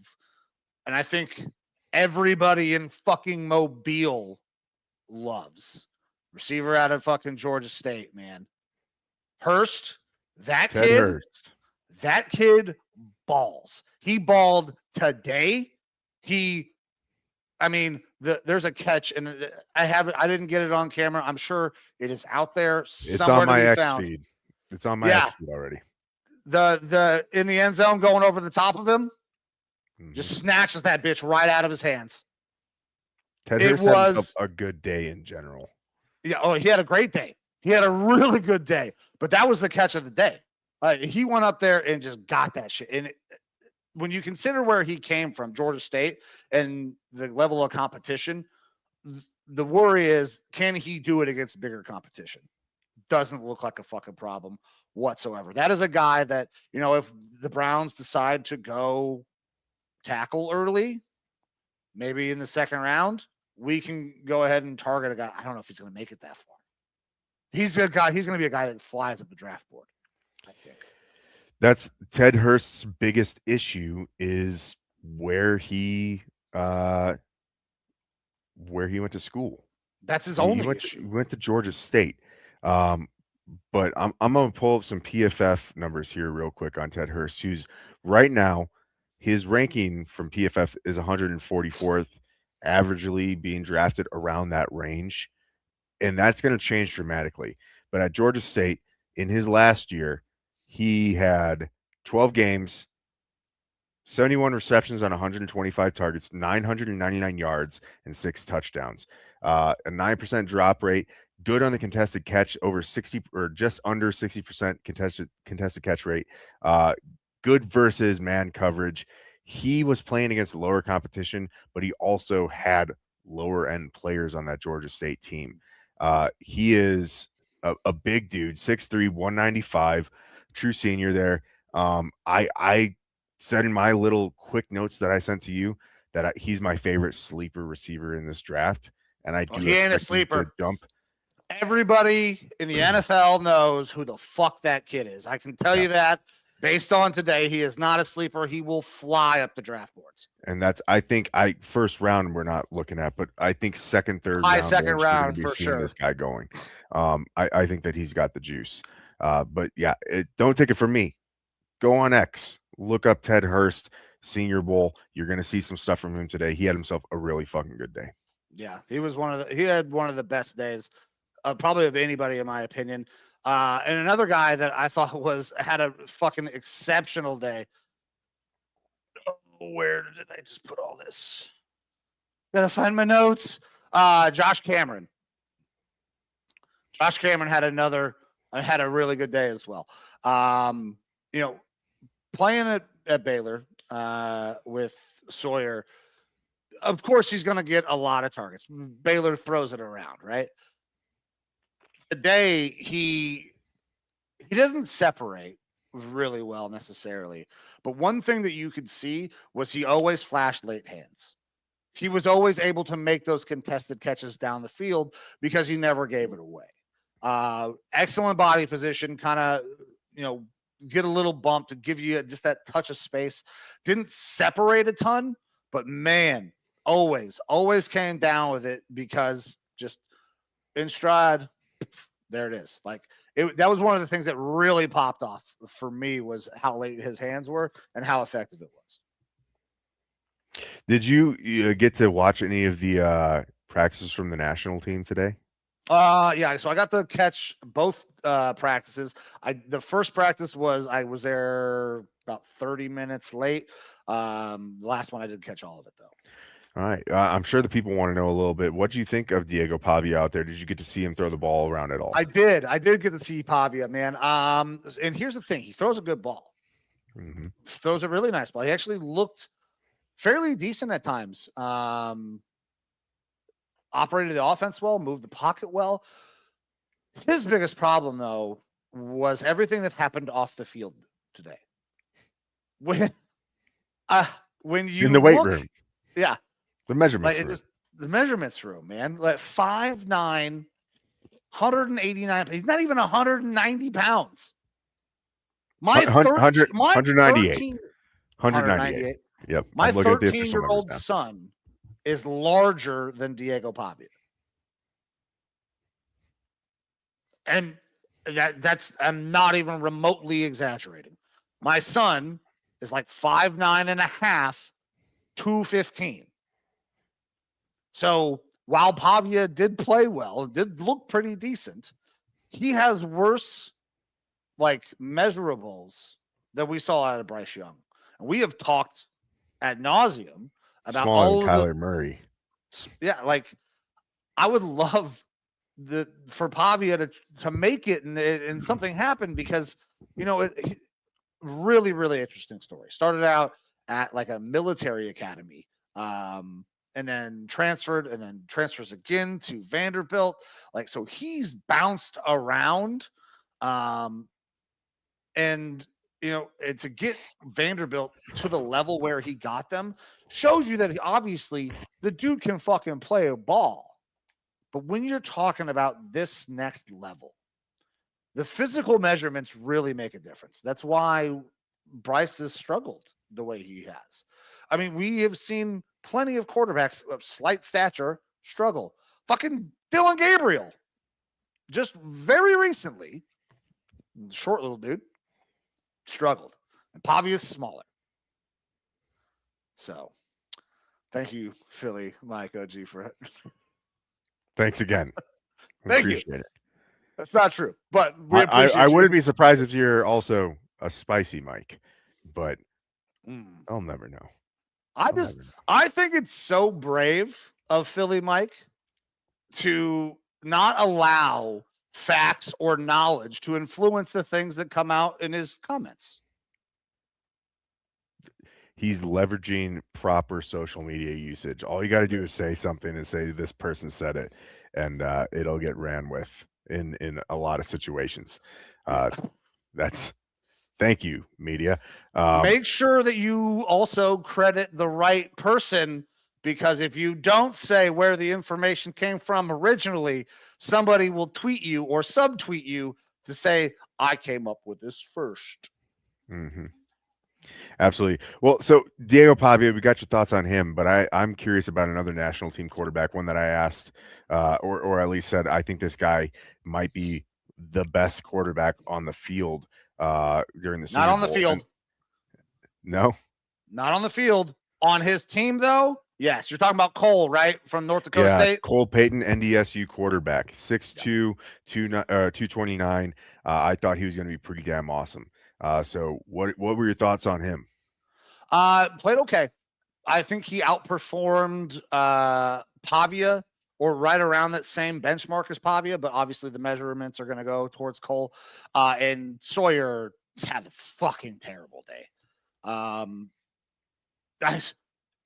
and I think everybody in fucking Mobile loves. Receiver out of fucking Georgia State, man. Hurst, That kid balls. He balled today. There's a catch, and I didn't get it on camera. I'm sure it is out there somewhere. It's on my to be X found. feed. It's on my X feed already. The in the end zone going over the top of him, just snatches that bitch right out of his hands. Ted Hurst had himself a good day in general. Yeah. Oh, he had a great day. He had a really good day. But that was the catch of the day. He went up there and just got that shit. And when you consider where he came from, Georgia State, and the level of competition, the worry is, can he do it against bigger competition? Doesn't look like a fucking problem whatsoever. That is a guy that, if the Browns decide to go tackle early, maybe in the second round, we can go ahead and target a guy. I don't know if he's going to make it that far. He's going to be a guy that flies up the draft board, I think. That's Ted Hurst's biggest issue is where he went to school. That's his only issue. He went to Georgia State. But I'm going to pull up some PFF numbers here real quick on Ted Hurst, who's right now, his ranking from PFF is 144th, averagely being drafted around that range. And that's going to change dramatically. But at Georgia State, in his last year, he had 12 games, 71 receptions on 125 targets, 999 yards, and 6 touchdowns. A 9% drop rate, good on the contested catch, over 60 or just under 60% contested catch rate. Good versus man coverage. He was playing against lower competition, but he also had lower end players on that Georgia State team. He is a big dude, 6'3", 195, true senior there. I said in my little quick notes that I sent to you that he's my favorite sleeper receiver in this draft, and I do he ain't a sleeper. To jump. Everybody in the NFL knows who the fuck that kid is. I can tell you that based on today, he is not a sleeper. He will fly up the draft boards. And that's, I think, first round we're not looking at, but I think second, third high round, second round for sure. This guy going, I think that he's got the juice. But yeah, don't take it from me. Go on X, look up Ted Hurst, Senior Bowl. You're going to see some stuff from him today. He had himself a really fucking good day. Yeah, he had one of the best days, probably of anybody in my opinion. And another guy that I thought had a fucking exceptional day, Where did I just put all this? Gotta find my notes. Josh Cameron. Josh Cameron had a really good day as well. Playing at Baylor with Sawyer, of course he's going to get a lot of targets. Baylor throws it around, right? Today he doesn't separate really well necessarily, but one thing that you could see was he always flashed late hands. He was always able to make those contested catches down the field because he never gave it away. Excellent body position, kind of, get a little bump to give you just that touch of space. Didn't separate a ton, but man, always came down with it because just in stride, there it is. Like that was one of the things that really popped off for me was how late his hands were and how effective it was. Did you get to watch any of the practices from the national team today? Yeah. So I got to catch both practices. The first practice I was there about 30 minutes late. The last one I didn't catch all of it though. All right. I'm sure the people want to know a little bit. What do you think of Diego Pavia out there? Did you get to see him throw the ball around at all? I did get to see Pavia, man. And here's the thing: he throws a good ball. Mm-hmm. Throws a really nice ball. He actually looked fairly decent at times. Operated the offense well, moved the pocket well. His biggest problem, though, was everything that happened off the field today. When you in the weight room, yeah, the measurements room. Just the measurements room, man. Like 5'9", 189. He's not even 190 pounds. My 198. 198. Yep. My 13-year-old son is larger than Diego Pavia. And I'm not even remotely exaggerating. My son is like 5'9" and a half, 215. So while Pavia did play well, did look pretty decent, he has worse measurables that we saw out of Bryce Young. And we have talked ad nauseum about all of Kyler Murray. Yeah, I would love for Pavia to make it and something happened because really, really interesting story. Started out at a military academy, and then transfers again to Vanderbilt. So he's bounced around, and to get Vanderbilt to the level where he got them shows you that obviously the dude can fucking play a ball. But when you're talking about this next level, the physical measurements really make a difference. That's why Bryce has struggled the way he has. I mean, we have seen plenty of quarterbacks of slight stature struggle. Fucking Dylan Gabriel, just very recently, short little dude, struggled. And Pavia's smaller. So, thank you, Philly, Mike OG, for it. Thanks again. Thank you. It. That's not true, but we appreciate I wouldn't be surprised if you're also a spicy Mike, but I'll never know. I think it's so brave of Philly Mike to not allow facts or knowledge to influence the things that come out in his comments. He's leveraging proper social media usage. All you got to do is say something and say this person said it, and it'll get ran with in a lot of situations. Thank you, media. Make sure that you also credit the right person, because if you don't say where the information came from originally, somebody will tweet you or subtweet you to say, I came up with this first. Mm-hmm. Absolutely. Well, so Diego Pavia, we got your thoughts on him, but I'm curious about another national team quarterback, one that I asked, or at least said, I think this guy might be the best quarterback on the field during the Senior Bowl. Not on the field. No? Not on the field. On his team, though? Yes. You're talking about Cole, right? From North Dakota State? Cole Payton, NDSU quarterback, 6'2", 229. I thought he was going to be pretty damn awesome. So what were your thoughts on him? Played okay. I think he outperformed Pavia or right around that same benchmark as Pavia, but obviously the measurements are going to go towards Cole. And Sawyer had a fucking terrible day. Guys,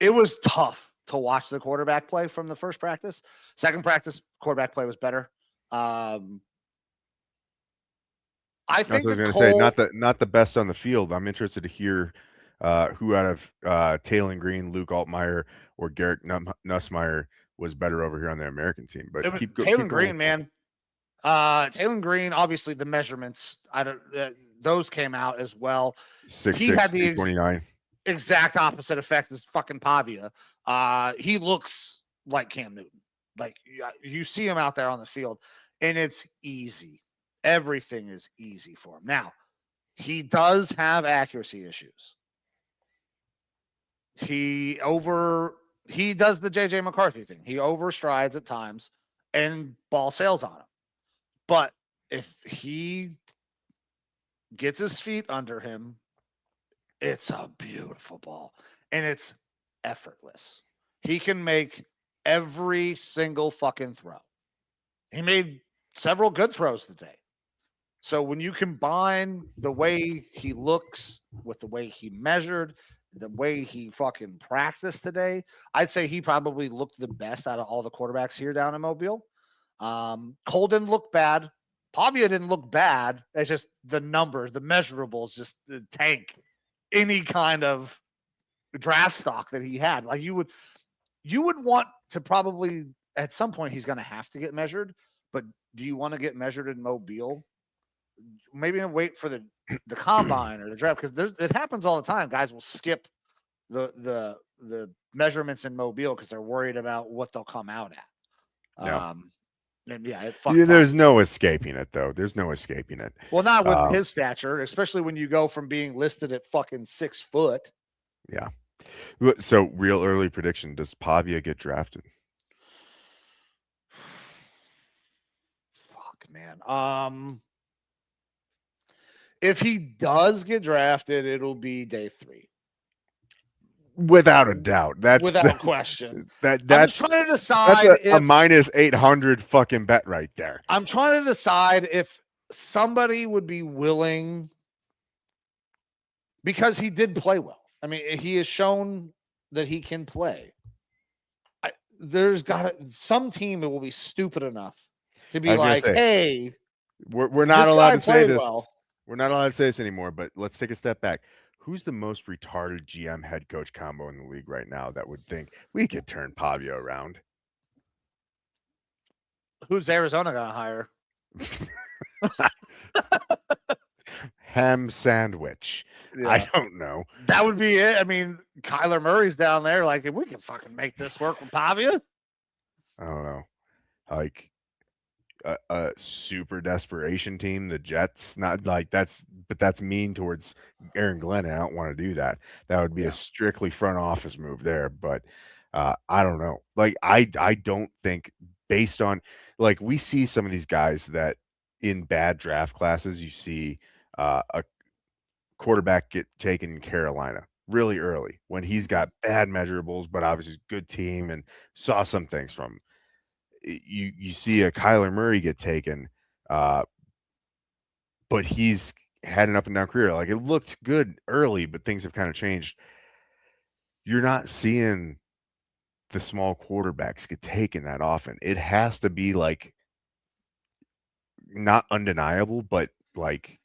it was tough to watch the quarterback play from the first practice. Second practice, quarterback play was better. I That's think what I was that going to Cole, say. Not the best on the field. I'm interested to hear who out of Taylon Green, Luke Altmaier, or Garrett Nussmeier was better over here on the American team. But it was keep Taylon going. Green, man. Taylon Green, obviously the measurements, those came out as well. 6'6", He had the 229. exact opposite effect as fucking Pavia. He looks like Cam Newton. Like you see him out there on the field, and it's easy. Everything is easy for him. Now, he does have accuracy issues. He does the JJ McCarthy thing. He overstrides at times and ball sails on him. But if he gets his feet under him, it's a beautiful ball and it's effortless. He can make every single fucking throw. He made several good throws today. So when you combine the way he looks with the way he measured, the way he fucking practiced today, I'd say he probably looked the best out of all the quarterbacks here down in Mobile. Cole didn't look bad. Pavia didn't look bad. It's just the numbers, the measurables, just the tank any kind of draft stock that he had. Like you would want to probably at some point he's going to have to get measured. But do you want to get measured in Mobile? Maybe wait for the combine or the draft because it happens all the time. Guys will skip the measurements in Mobile because they're worried about what they'll come out at. Yeah. And yeah, there's no escaping it though. There's no escaping it. Well, not with his stature, especially when you go from being listed at fucking 6 foot. Yeah. So real early prediction: does Pavia get drafted? Fuck, man. If he does get drafted, it'll be day 3. Without a doubt. That's without question. That's I'm just trying to decide that's a minus 800 fucking bet right there. I'm trying to decide if somebody would be willing because he did play well. I mean, he has shown that he can play. There's some team that will be stupid enough to be like, hey, we're not allowed to say this. Well. We're not allowed to say this anymore, but let's take a step back. Who's the most retarded GM head coach combo in the league right now that would think we could turn Pavia around? Who's Arizona going to hire? Ham sandwich. Yeah. I don't know. That would be it. I mean, Kyler Murray's down there. Like, if we can fucking make this work with Pavia. I don't know. Like a super desperation team, the Jets. Not like that's mean towards Aaron Glenn. I don't want to do that. That would be a strictly front office move there. But I don't know. Like I don't think based on like we see some of these guys that in bad draft classes, you see a quarterback get taken in Carolina really early when he's got bad measurables, but obviously good team and saw some things from him. You see a Kyler Murray get taken, but he's had an up and down career. Like it looked good early, but things have kind of changed. You're not seeing the small quarterbacks get taken that often. It has to be like not undeniable, but like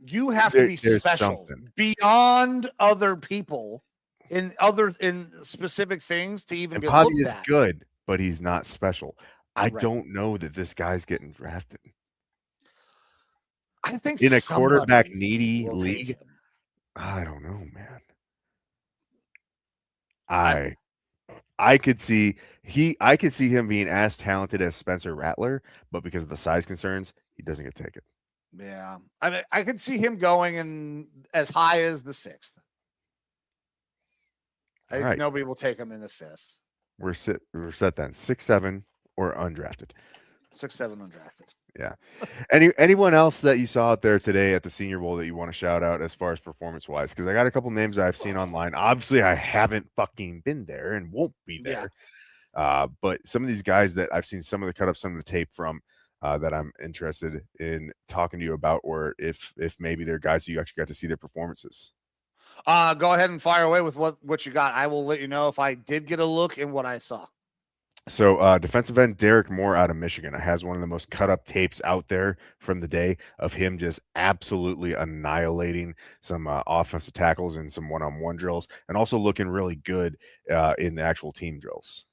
you have to be special beyond other people in specific things to even get looked at. Is good, but he's not special. I don't know that this guy's getting drafted. I think in a quarterback needy league. I don't know, man. I could see him being as talented as Spencer Rattler, but because of the size concerns, he doesn't get taken. Yeah, I mean, I could see him going in as high as the 6th. I think nobody will take him in the 5th. We're set then 6, 7 or undrafted. 6'7" undrafted. Yeah. Anyone else that you saw out there today at the Senior Bowl that you want to shout out as far as performance wise? Because I got a couple names I've seen online. Obviously, I haven't fucking been there and won't be Yeah. there. But some of these guys that I've seen some of the cut up, some of the tape from that I'm interested in talking to you about, or if maybe they're guys who you actually got to see their performances. Go ahead and fire away with what you got. I will let you know if I did get a look and what I saw. So defensive end Derek Moore out of Michigan has one of the most cut up tapes out there from the day of him just absolutely annihilating some offensive tackles and some one-on-one drills, and also looking really good in the actual team drills.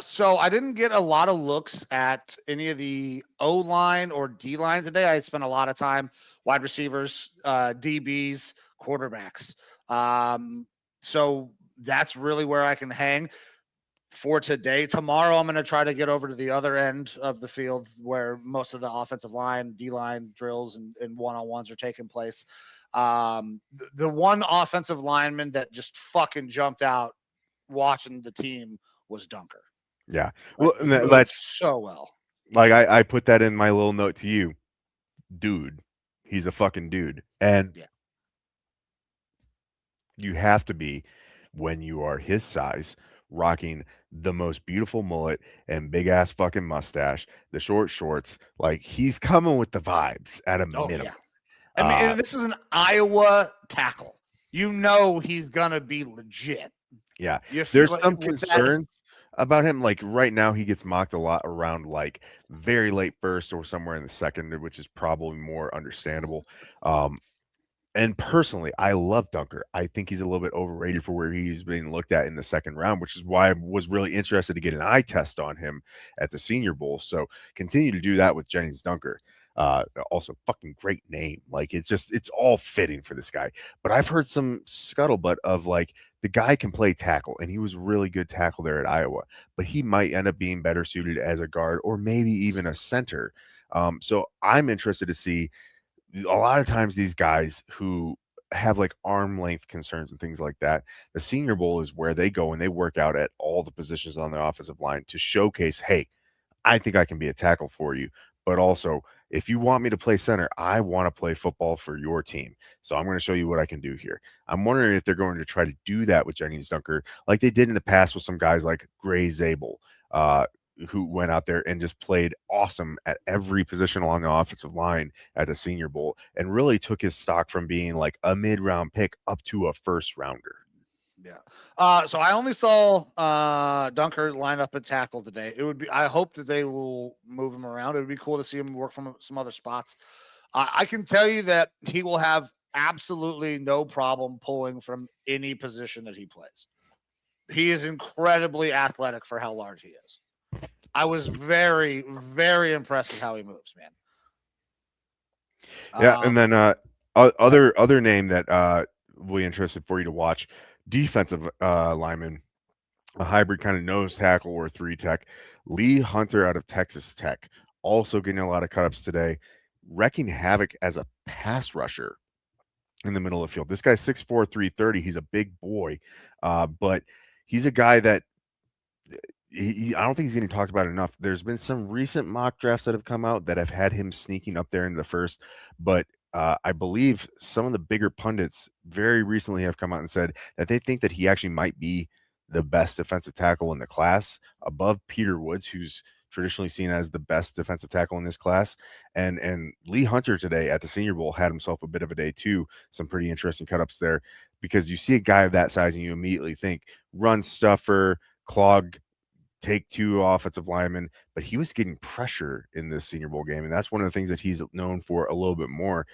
So I didn't get a lot of looks at any of the O line or D line today. I spent a lot of time wide receivers, DBs, quarterbacks. So that's really where I can hang for today. Tomorrow, I'm going to try to get over to the other end of the field where most of the offensive line, D line drills and one-on-ones are taking place. The one offensive lineman that just fucking jumped out watching the team was Dunker. Yeah. Like, Well, that's so well. Like I put that in my little note to you. Dude, he's a fucking dude. And yeah, you have to be, when you are his size, rocking the most beautiful mullet and big ass fucking mustache, the short shorts. Like, he's coming with the vibes at a minimum. Yeah. I mean, this is an Iowa tackle. You know he's gonna be legit. Yeah. There's some concerns about him. Like right now, he gets mocked a lot around like very late first or somewhere in the second, which is probably more understandable. And personally, I love Dunker. I think he's a little bit overrated for where he's being looked at in the second round, which is why I was really interested to get an eye test on him at the Senior Bowl. So continue to do that with Gennings Dunker. Also, fucking great name. Like it's all fitting for this guy. But I've heard some scuttlebutt of like the guy can play tackle, and he was really good tackle there at Iowa, but he might end up being better suited as a guard or maybe even a center. So I'm interested to see. A lot of times these guys who have like arm length concerns and things like that, the Senior Bowl is where they go and they work out at all the positions on the offensive line to showcase, hey, I think I can be a tackle for you. But also, if you want me to play center, I want to play football for your team. So I'm going to show you what I can do here. I'm wondering if they're going to try to do that with Gennings Dunker like they did in the past with some guys like Gray Zabel, who went out there and just played awesome at every position along the offensive line at the Senior Bowl and really took his stock from being like a mid-round pick up to a first rounder. Yeah. So I only saw Dunker line up and tackle today. It would be. I hope that they will move him around. It would be cool to see him work from some other spots. I can tell you that he will have absolutely no problem pulling from any position that he plays. He is incredibly athletic for how large he is. I was very, very impressed with how he moves, man. Yeah, and then other name that will be interested for you to watch, defensive lineman, a hybrid kind of nose tackle or 3-tech, Lee Hunter out of Texas Tech, also getting a lot of cut-ups today, wrecking havoc as a pass rusher in the middle of the field. This guy's 6'4", 330. He's a big boy, but he's a guy that I don't think he's getting talked about enough. There's been some recent mock drafts that have come out that have had him sneaking up there in the first, but I believe some of the bigger pundits very recently have come out and said that they think that he actually might be the best defensive tackle in the class, above Peter Woods, who's traditionally seen as the best defensive tackle in this class. And Lee Hunter today at the Senior Bowl had himself a bit of a day too. Some pretty interesting cut-ups there, because you see a guy of that size and you immediately think run stuffer, clog, take two offensive linemen, but he was getting pressure in this Senior Bowl game, and that's one of the things that he's known for a little bit more.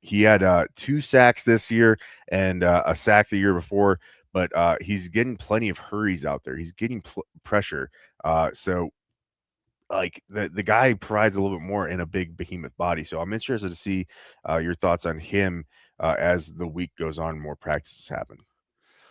He had 2 sacks this year and a sack the year before, but he's getting plenty of hurries out there. He's getting pressure. So like the guy provides a little bit more in a big behemoth body. So I'm interested to see your thoughts on him as the week goes on, more practices happen.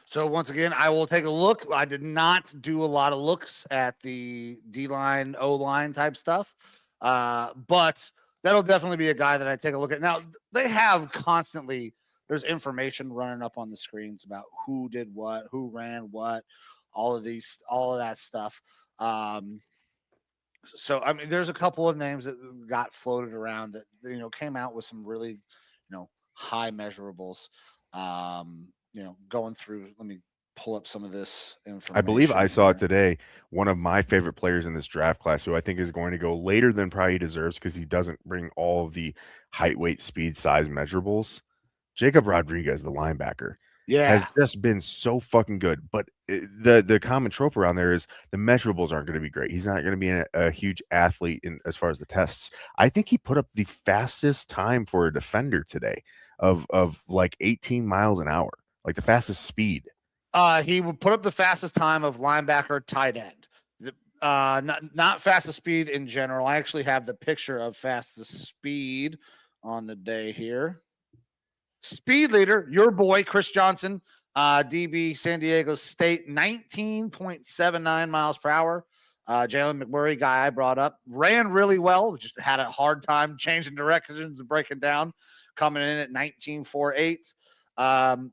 So once again, I will take a look. I did not do a lot of looks at the D-line, O-line type stuff, but that'll definitely be a guy that I take a look at. Now, they have constantly, there's information running up on the screens about who did what, who ran what, all of that stuff. So I mean, there's a couple of names that got floated around that came out with some really high measurables. Going through. Let me pull up some of this I believe I information saw it here. today. One of my favorite players in this draft class, who I think is going to go later than probably he deserves because he doesn't bring all of the height, weight, speed, size measurables. Jacob Rodriguez, the linebacker, has Yeah. just been so fucking good. But the common trope around there is the measurables aren't going to be great. He's not going to be a huge athlete in as far as the tests. I think he put up the fastest time for a defender today of like 18 miles an hour, like the fastest speed. He would put up the fastest time of linebacker tight end. Not fastest speed in general. I actually have the picture of fastest speed on the day here. Speed leader, your boy Chris Johnson, DB, San Diego State, 19.79 miles per hour. Jalen McMurray, guy I brought up, ran really well, just had a hard time changing directions and breaking down, coming in at 19.48.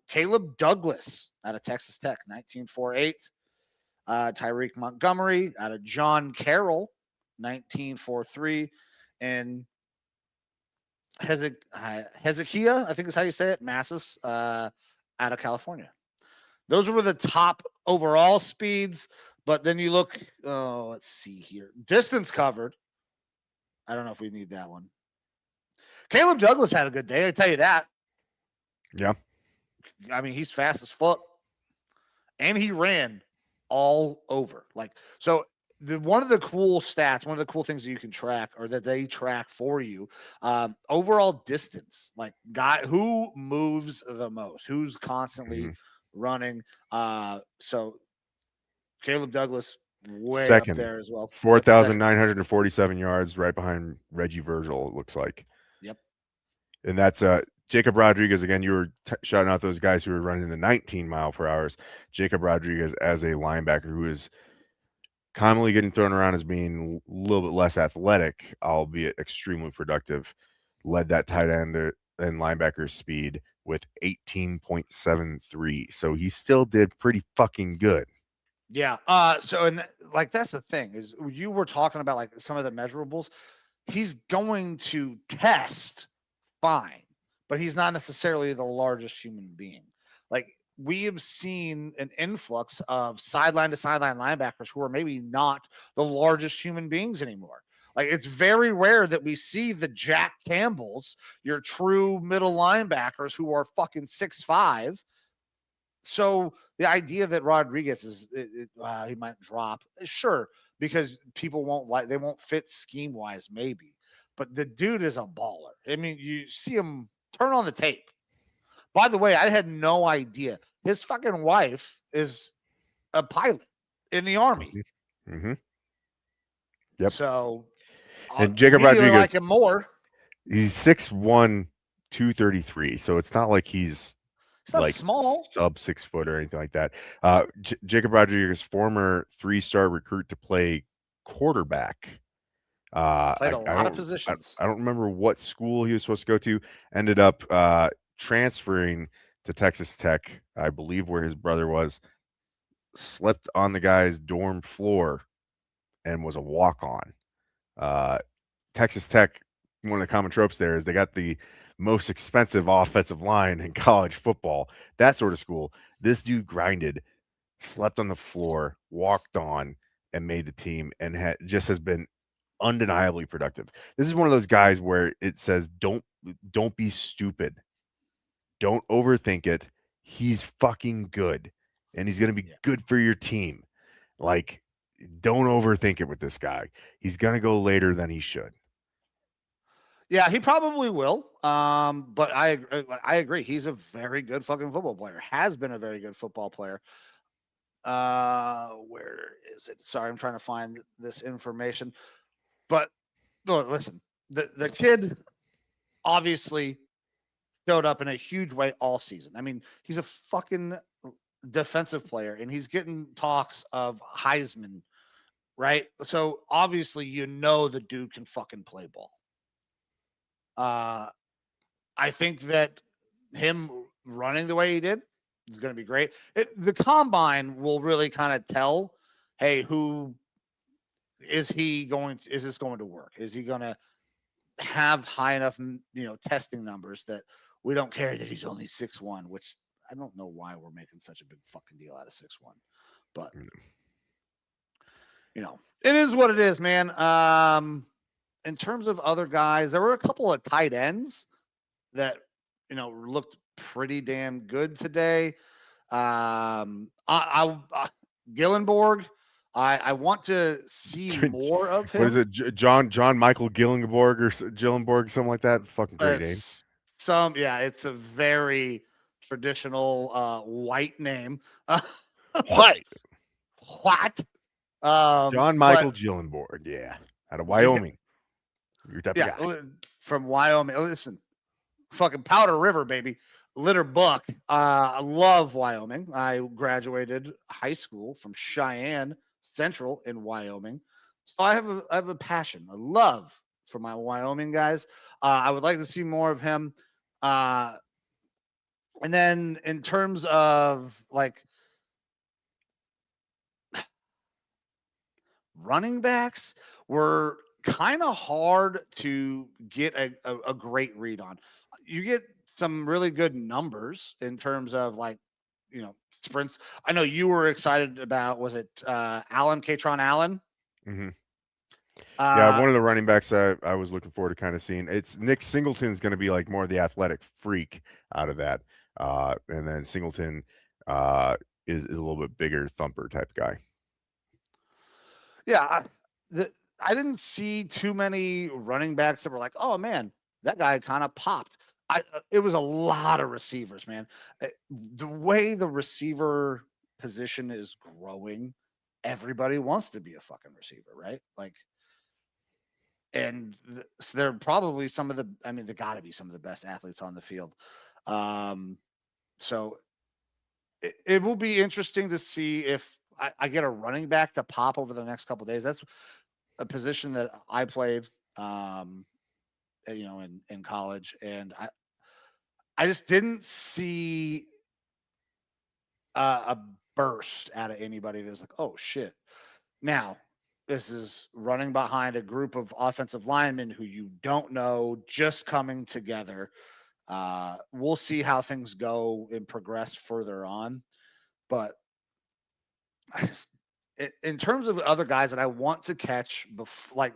Caleb Douglas out of Texas Tech, 19.48. Tyreek Montgomery out of John Carroll, 19.43. And Hezekiah, I think is how you say it, Massis, out of California. Those were the top overall speeds. But then you look, let's see here. Distance covered. I don't know if we need that one. Caleb Douglas had a good day, I tell you that. Yeah. I mean, he's fast as fuck. And he ran all over. So one of the cool stats, one of the cool things that you can track or that they track for you, overall distance, like who moves the most, who's constantly running. So Caleb Douglas way up Second, there as well. Yep, second. 4,947 yards, right behind Reggie Virgil, it looks like. Yep. And that's Jacob Rodriguez. Again, you were shouting out those guys who were running the 19 mile per hours. Jacob Rodriguez as a linebacker who is commonly getting thrown around as being a little bit less athletic, albeit extremely productive, led that tight end and linebacker speed with 18.73. So he still did pretty fucking good. Yeah. That's the thing is you were talking about like some of the measurables. He's going to test fine, but he's not necessarily the largest human being. Like we have seen an influx of sideline to sideline linebackers who are maybe not the largest human beings anymore. Like it's very rare that we see the Jack Campbells, your true middle linebackers who are fucking 6'5". So the idea that Rodriguez he might drop, sure, because people they won't fit scheme wise, maybe. But the dude is a baller. I mean, you see him turn on the tape. By the way, I had no idea. His fucking wife is a pilot in the Army. Mm-hmm. Yep. So, and Jacob Rodriguez, like him more. He's 6'1", 233. So it's not like he's not like small, sub 6 foot or anything like that. Jacob Rodriguez, former 3-star recruit to play quarterback. Played a lot of positions. I don't remember what school he was supposed to go to. Ended up transferring to Texas Tech, I believe, where his brother was. Slept on the guy's dorm floor and was a walk-on. Texas Tech, one of the common tropes there is they got the most expensive offensive line in college football. That sort of school. This dude grinded, slept on the floor, walked on, and made the team, and just has been undeniably productive. This is one of those guys where it says, don't be stupid. Don't overthink it. He's fucking good, and he's going to be good for your team. Like, don't overthink it with this guy. He's going to go later than he should. Yeah, he probably will. But I agree. He's a very good fucking football player. Has been a very good football player. Where is it? Sorry, I'm trying to find this information. But no, listen, the kid obviously showed up in a huge way all season. I mean, he's a fucking defensive player, and he's getting talks of Heisman, right? So obviously, the dude can fucking play ball. I think that him running the way he did is going to be great. The combine will really kind of tell, hey, who is this going to work? Is he going to have high enough, testing numbers that we don't care that he's only 6'1", which I don't know why we're making such a big fucking deal out of 6'1", but it is what it is, man. In terms of other guys, there were a couple of tight ends that looked pretty damn good today. Gillenborg, I want to see more of him. What is it, John Michael Gillenborg or Gillenborg, something like that? Fucking great name. It's a very traditional white name. White. What? John Michael Gillenborg, yeah, out of Wyoming. Your type of guy. From Wyoming. Listen, fucking Powder River, baby. Litter Buck. I love Wyoming. I graduated high school from Cheyenne Central in Wyoming, so I have a passion, a love for my Wyoming guys. I would like to see more of him. And then in terms of like running backs, were kind of hard to get a great read on. You get some really good numbers in terms of sprints. I know you were excited about, was it Katron Allen? Mm-hmm. Yeah, one of the running backs I was looking forward to kind of seeing. It's Nick Singleton's going to be like more of the athletic freak out of that. And then Singleton is a little bit bigger thumper type guy. Yeah, I didn't see too many running backs that were like, oh man, that guy kind of popped. It was a lot of receivers, man. The way the receiver position is growing, everybody wants to be a fucking receiver, right? Like, and so they're probably they got to be some of the best athletes on the field. So it will be interesting to see if I get a running back to pop over the next couple of days. That's a position that I played, in college, and I just didn't see a burst out of anybody that was like, oh shit. Now, this is running behind a group of offensive linemen who you don't know, just coming together. We'll see how things go and progress further on. But in terms of other guys that I want to catch,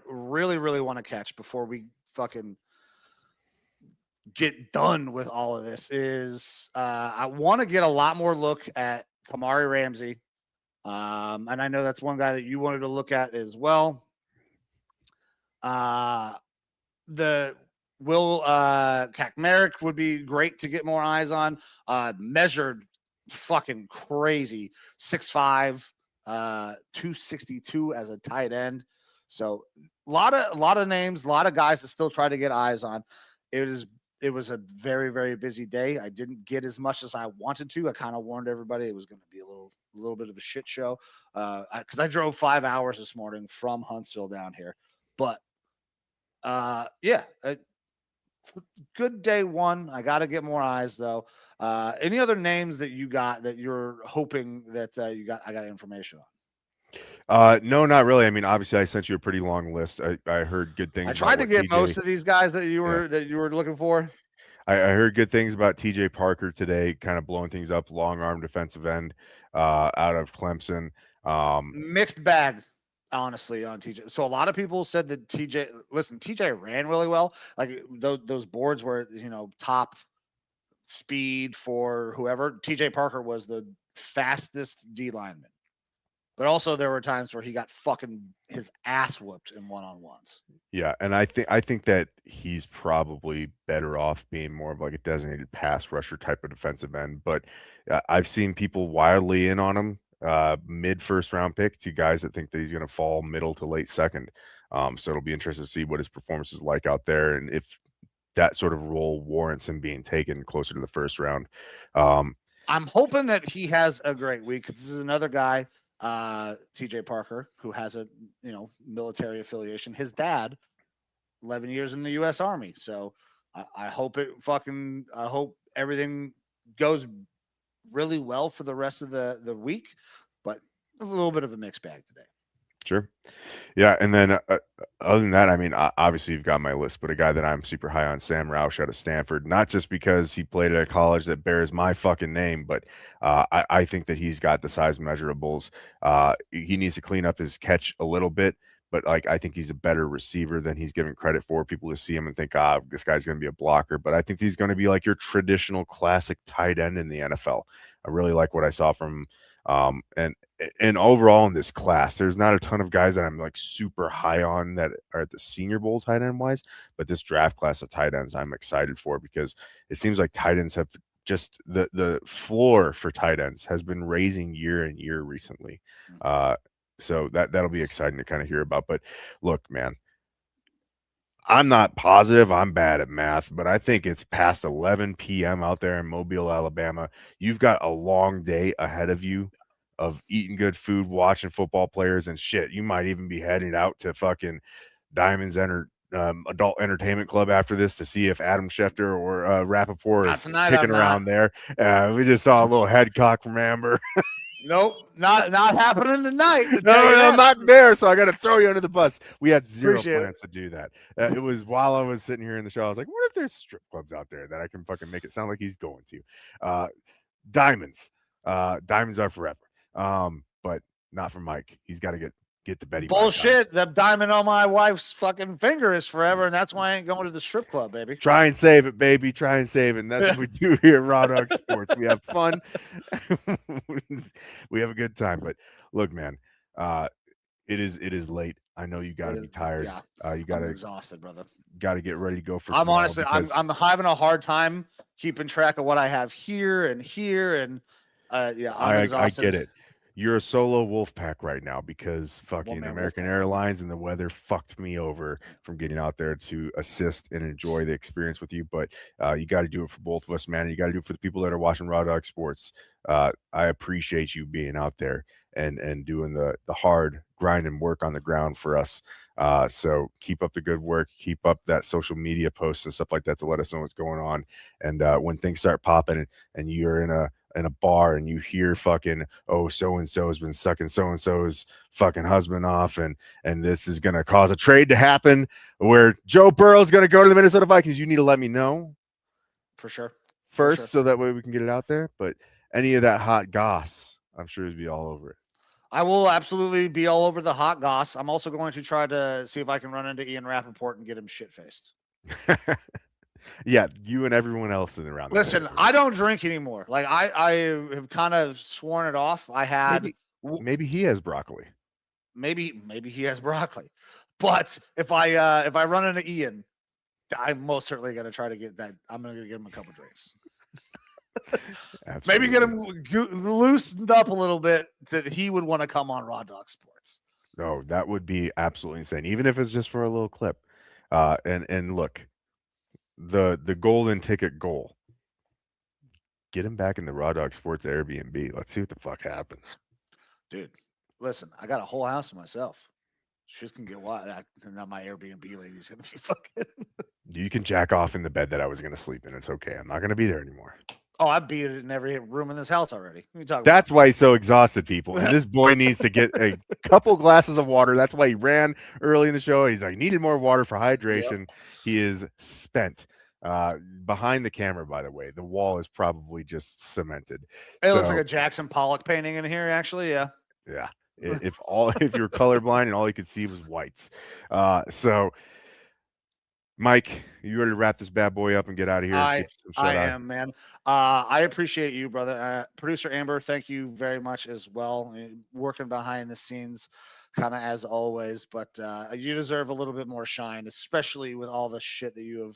really, really want to catch before we fucking get done with all of this, is I want to get a lot more look at Kamari Ramsey. And I know that's one guy that you wanted to look at as well. The Will Kakmerick would be great to get more eyes on. Measured fucking crazy, 6'5", 262 as a tight end. So a lot of names, a lot of guys to still try to get eyes on. It was a very, very busy day. I didn't get as much as I wanted to. I kind of warned everybody it was going to be a little bit of a shit show, because I drove 5 hours this morning from Huntsville down here. But good day one. I got to get more eyes though. Any other names that you got that you're hoping that I got information on? No, not really. I mean, obviously, I sent you a pretty long list. I heard good things. I tried to get most of these guys that you were looking for. I heard good things about TJ Parker today, kind of blowing things up, long arm defensive end out of Clemson. Mixed bag, honestly, on TJ. So a lot of people said that TJ ran really well. Like those boards were, top speed for whoever. TJ Parker was the fastest D lineman. But also there were times where he got fucking his ass whooped in one-on-ones. Yeah, and I think that he's probably better off being more of like a designated pass rusher type of defensive end. But I've seen people wildly in on him, mid first round pick, to guys that think that he's going to fall middle to late second. So it'll be interesting to see what his performance is like out there, and if that sort of role warrants him being taken closer to the first round. I'm hoping that he has a great week, because this is another guy, TJ Parker, who has a military affiliation. His dad, 11 years in the U.S. Army. So I hope I hope everything goes really well for the rest of the week, but a little bit of a mixed bag today. Sure. Yeah, and then other than that, I mean, obviously you've got my list, but a guy that I'm super high on, Sam Roush out of Stanford, not just because he played at a college that bears my fucking name, but I think that he's got the size measurables. He needs to clean up his catch a little bit, but like I think he's a better receiver than he's given credit for. People just see him and think, this guy's going to be a blocker, but I think he's going to be like your traditional classic tight end in the NFL. I really like what I saw from and overall in this class, there's not a ton of guys that I'm like super high on that are at the Senior Bowl tight end wise, but this draft class of tight ends I'm excited for because it seems like tight ends have just the floor for tight ends has been raising year and year recently. So that'll be exciting to kind of hear about. But look, man, I'm not positive. I'm bad at math, but I think it's past 11 p.m. out there in Mobile, Alabama. You've got a long day ahead of you of eating good food, watching football players, and shit. You might even be heading out to fucking Diamonds Adult Entertainment Club after this to see if Adam Schefter or Rapoport Not is tonight. kicking I'm around not. there. We just saw a little head cock from Amber. Nope, not happening tonight. To No, tell you I'm that. not there, so I got to throw you under the bus. We had zero Appreciate it. plans to do that. It was while I was sitting here in the show, I was like, what if there's strip clubs out there that I can fucking make it sound like he's going to? Diamonds. Diamonds are forever. But not for Mike. He's got to get to Betty. Bullshit. The diamond on my wife's fucking finger is forever, and that's why I ain't going to the strip club, baby. Try and save it, baby. Try and save it. And that's what we do here at Raw Dog Sports. We have fun. We have a good time. But look, man, it is late. I know you got to be tired. Yeah, You got I'm to exhausted, brother. got to get ready to go for I'm tomorrow honestly, because I'm having a hard time keeping track of what I have here, and yeah, I'm I exhausted. get it. You're a solo wolf pack right now because fucking One-man American Wolfpack. Airlines and the weather fucked me over from getting out there to assist and enjoy the experience with you. But you got to do it for both of us, man. You got to do it for the people that are watching Raw Dog Sports. I appreciate you being out there and doing the hard grind and work on the ground for us. So keep up the good work, keep up that social media posts and stuff like that to let us know what's going on. And when things start popping and you're in a bar and you hear fucking, oh, so and so has been sucking so and so's fucking husband off, and this is gonna cause a trade to happen where Joe Burrow's gonna go to the Minnesota Vikings, you need to let me know For sure. first, so that way we can get it out there. But any of that hot goss, I'm sure it'd be all over it. I will absolutely be all over the hot goss. I'm also going to try to see if I can run into Ian Rapoport and get him shit faced. Yeah, you and everyone else in around. Listen, I don't drink anymore. Like I have kind of sworn it off. I had maybe he has broccoli. Maybe he has broccoli. But if I run into Ian, I'm most certainly going to try to get that. I'm going to give him a couple drinks. Maybe get him loosened up a little bit that he would want to come on Raw Dog Sports. Oh, that would be absolutely insane, even if it's just for a little clip. And look, the golden ticket goal. Get him back in the Raw Dog Sports Airbnb. Let's see what the fuck happens. Dude, listen, I got a whole house to myself. Shit can get wild. Not my Airbnb lady's gonna be fucking. You can jack off in the bed that I was gonna sleep in. It's okay. I'm not gonna be there anymore. Oh, I beat it in every room in this house already. That's why he's so exhausted, people. And this boy needs to get a couple glasses of water. That's why he ran early in the show. He's like, needed more water for hydration. Yep. He is spent. Behind the camera, by the way, the wall is probably just cemented. It looks like a Jackson Pollock painting in here, actually. Yeah. Yeah. If you're colorblind and all you could see was whites. So Mike, you ready to wrap this bad boy up and get out of here? I am, man. I appreciate you, brother. Producer Amber, thank you very much as well. Working behind the scenes, kind of as always. But you deserve a little bit more shine, especially with all the shit that you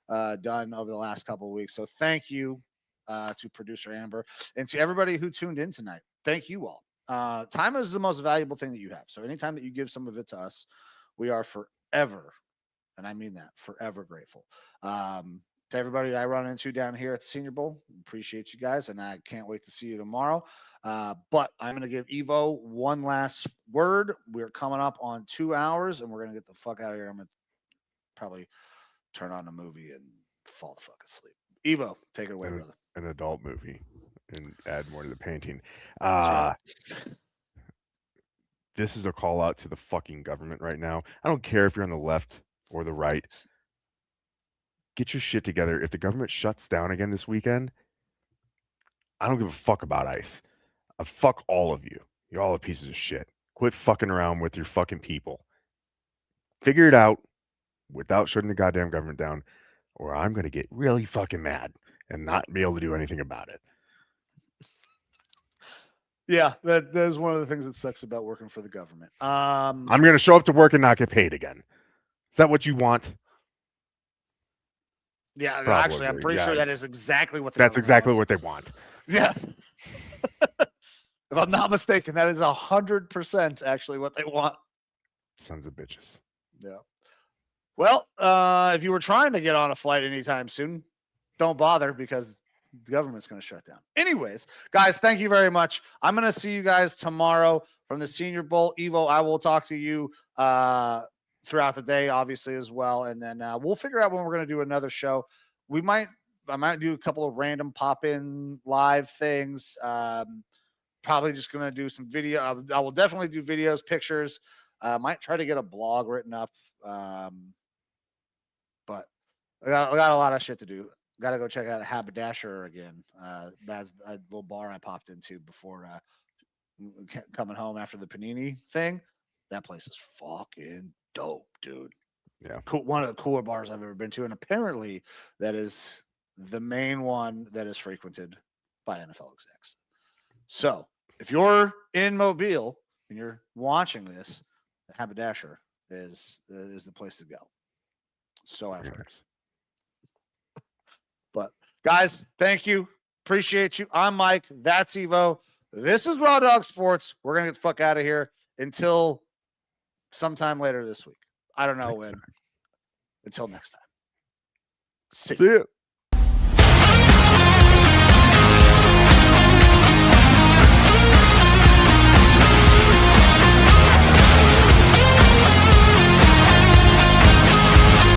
have done over the last couple of weeks. So thank you to Producer Amber and to everybody who tuned in tonight. Thank you all. Time is the most valuable thing that you have. So anytime that you give some of it to us, we are forever, and I mean that, forever grateful. To everybody I run into down here at the Senior Bowl, appreciate you guys, and I can't wait to see you tomorrow. But I'm going to give Evo one last word. We're coming up on 2 hours, and we're going to get the fuck out of here. I'm going to probably turn on a movie and fall the fuck asleep. Evo, take it away, brother. An adult movie and add more to the painting. Right. this is a call out to the fucking government right now. I don't care if you're on the left or the right. Get your shit together. If the government shuts down again this weekend, I don't give a fuck about ICE. Fuck all of you. You're all pieces of shit. Quit fucking around with your fucking people. Figure it out without shutting the goddamn government down, or I'm going to get really fucking mad and not be able to do anything about it. Yeah, that is one of the things that sucks about working for the government. I'm going to show up to work and not get paid again. Is that what you want? Yeah, Probably. Actually, I'm pretty sure that is exactly what that's exactly wants. what they want. Yeah. If I'm not mistaken, that is 100% actually what they want. Sons of bitches. Yeah. Well, if you were trying to get on a flight anytime soon, don't bother because the government's going to shut down. Anyways, guys, thank you very much. I'm going to see you guys tomorrow from the Senior Bowl. Evo, I will talk to you throughout the day, obviously, as well. And then we'll figure out when we're going to do another show. I might do a couple of random pop-in live things. Probably just going to do some video. I will definitely do videos, pictures. Might try to get a blog written up. But I got a lot of shit to do. Got to go check out Haberdasher again. That's a little bar I popped into before coming home after the Panini thing. That place is fucking dope, dude. Yeah. Cool. One of the cooler bars I've ever been to. And apparently that is the main one that is frequented by NFL execs. So if you're in Mobile and you're watching this, the Haberdasher is the place to go. So I've heard. But guys, thank you. Appreciate you. I'm Mike. That's Evo. This is Raw Dog Sports. We're going to get the fuck out of here until sometime later this week. I don't know when. Until next time. See ya.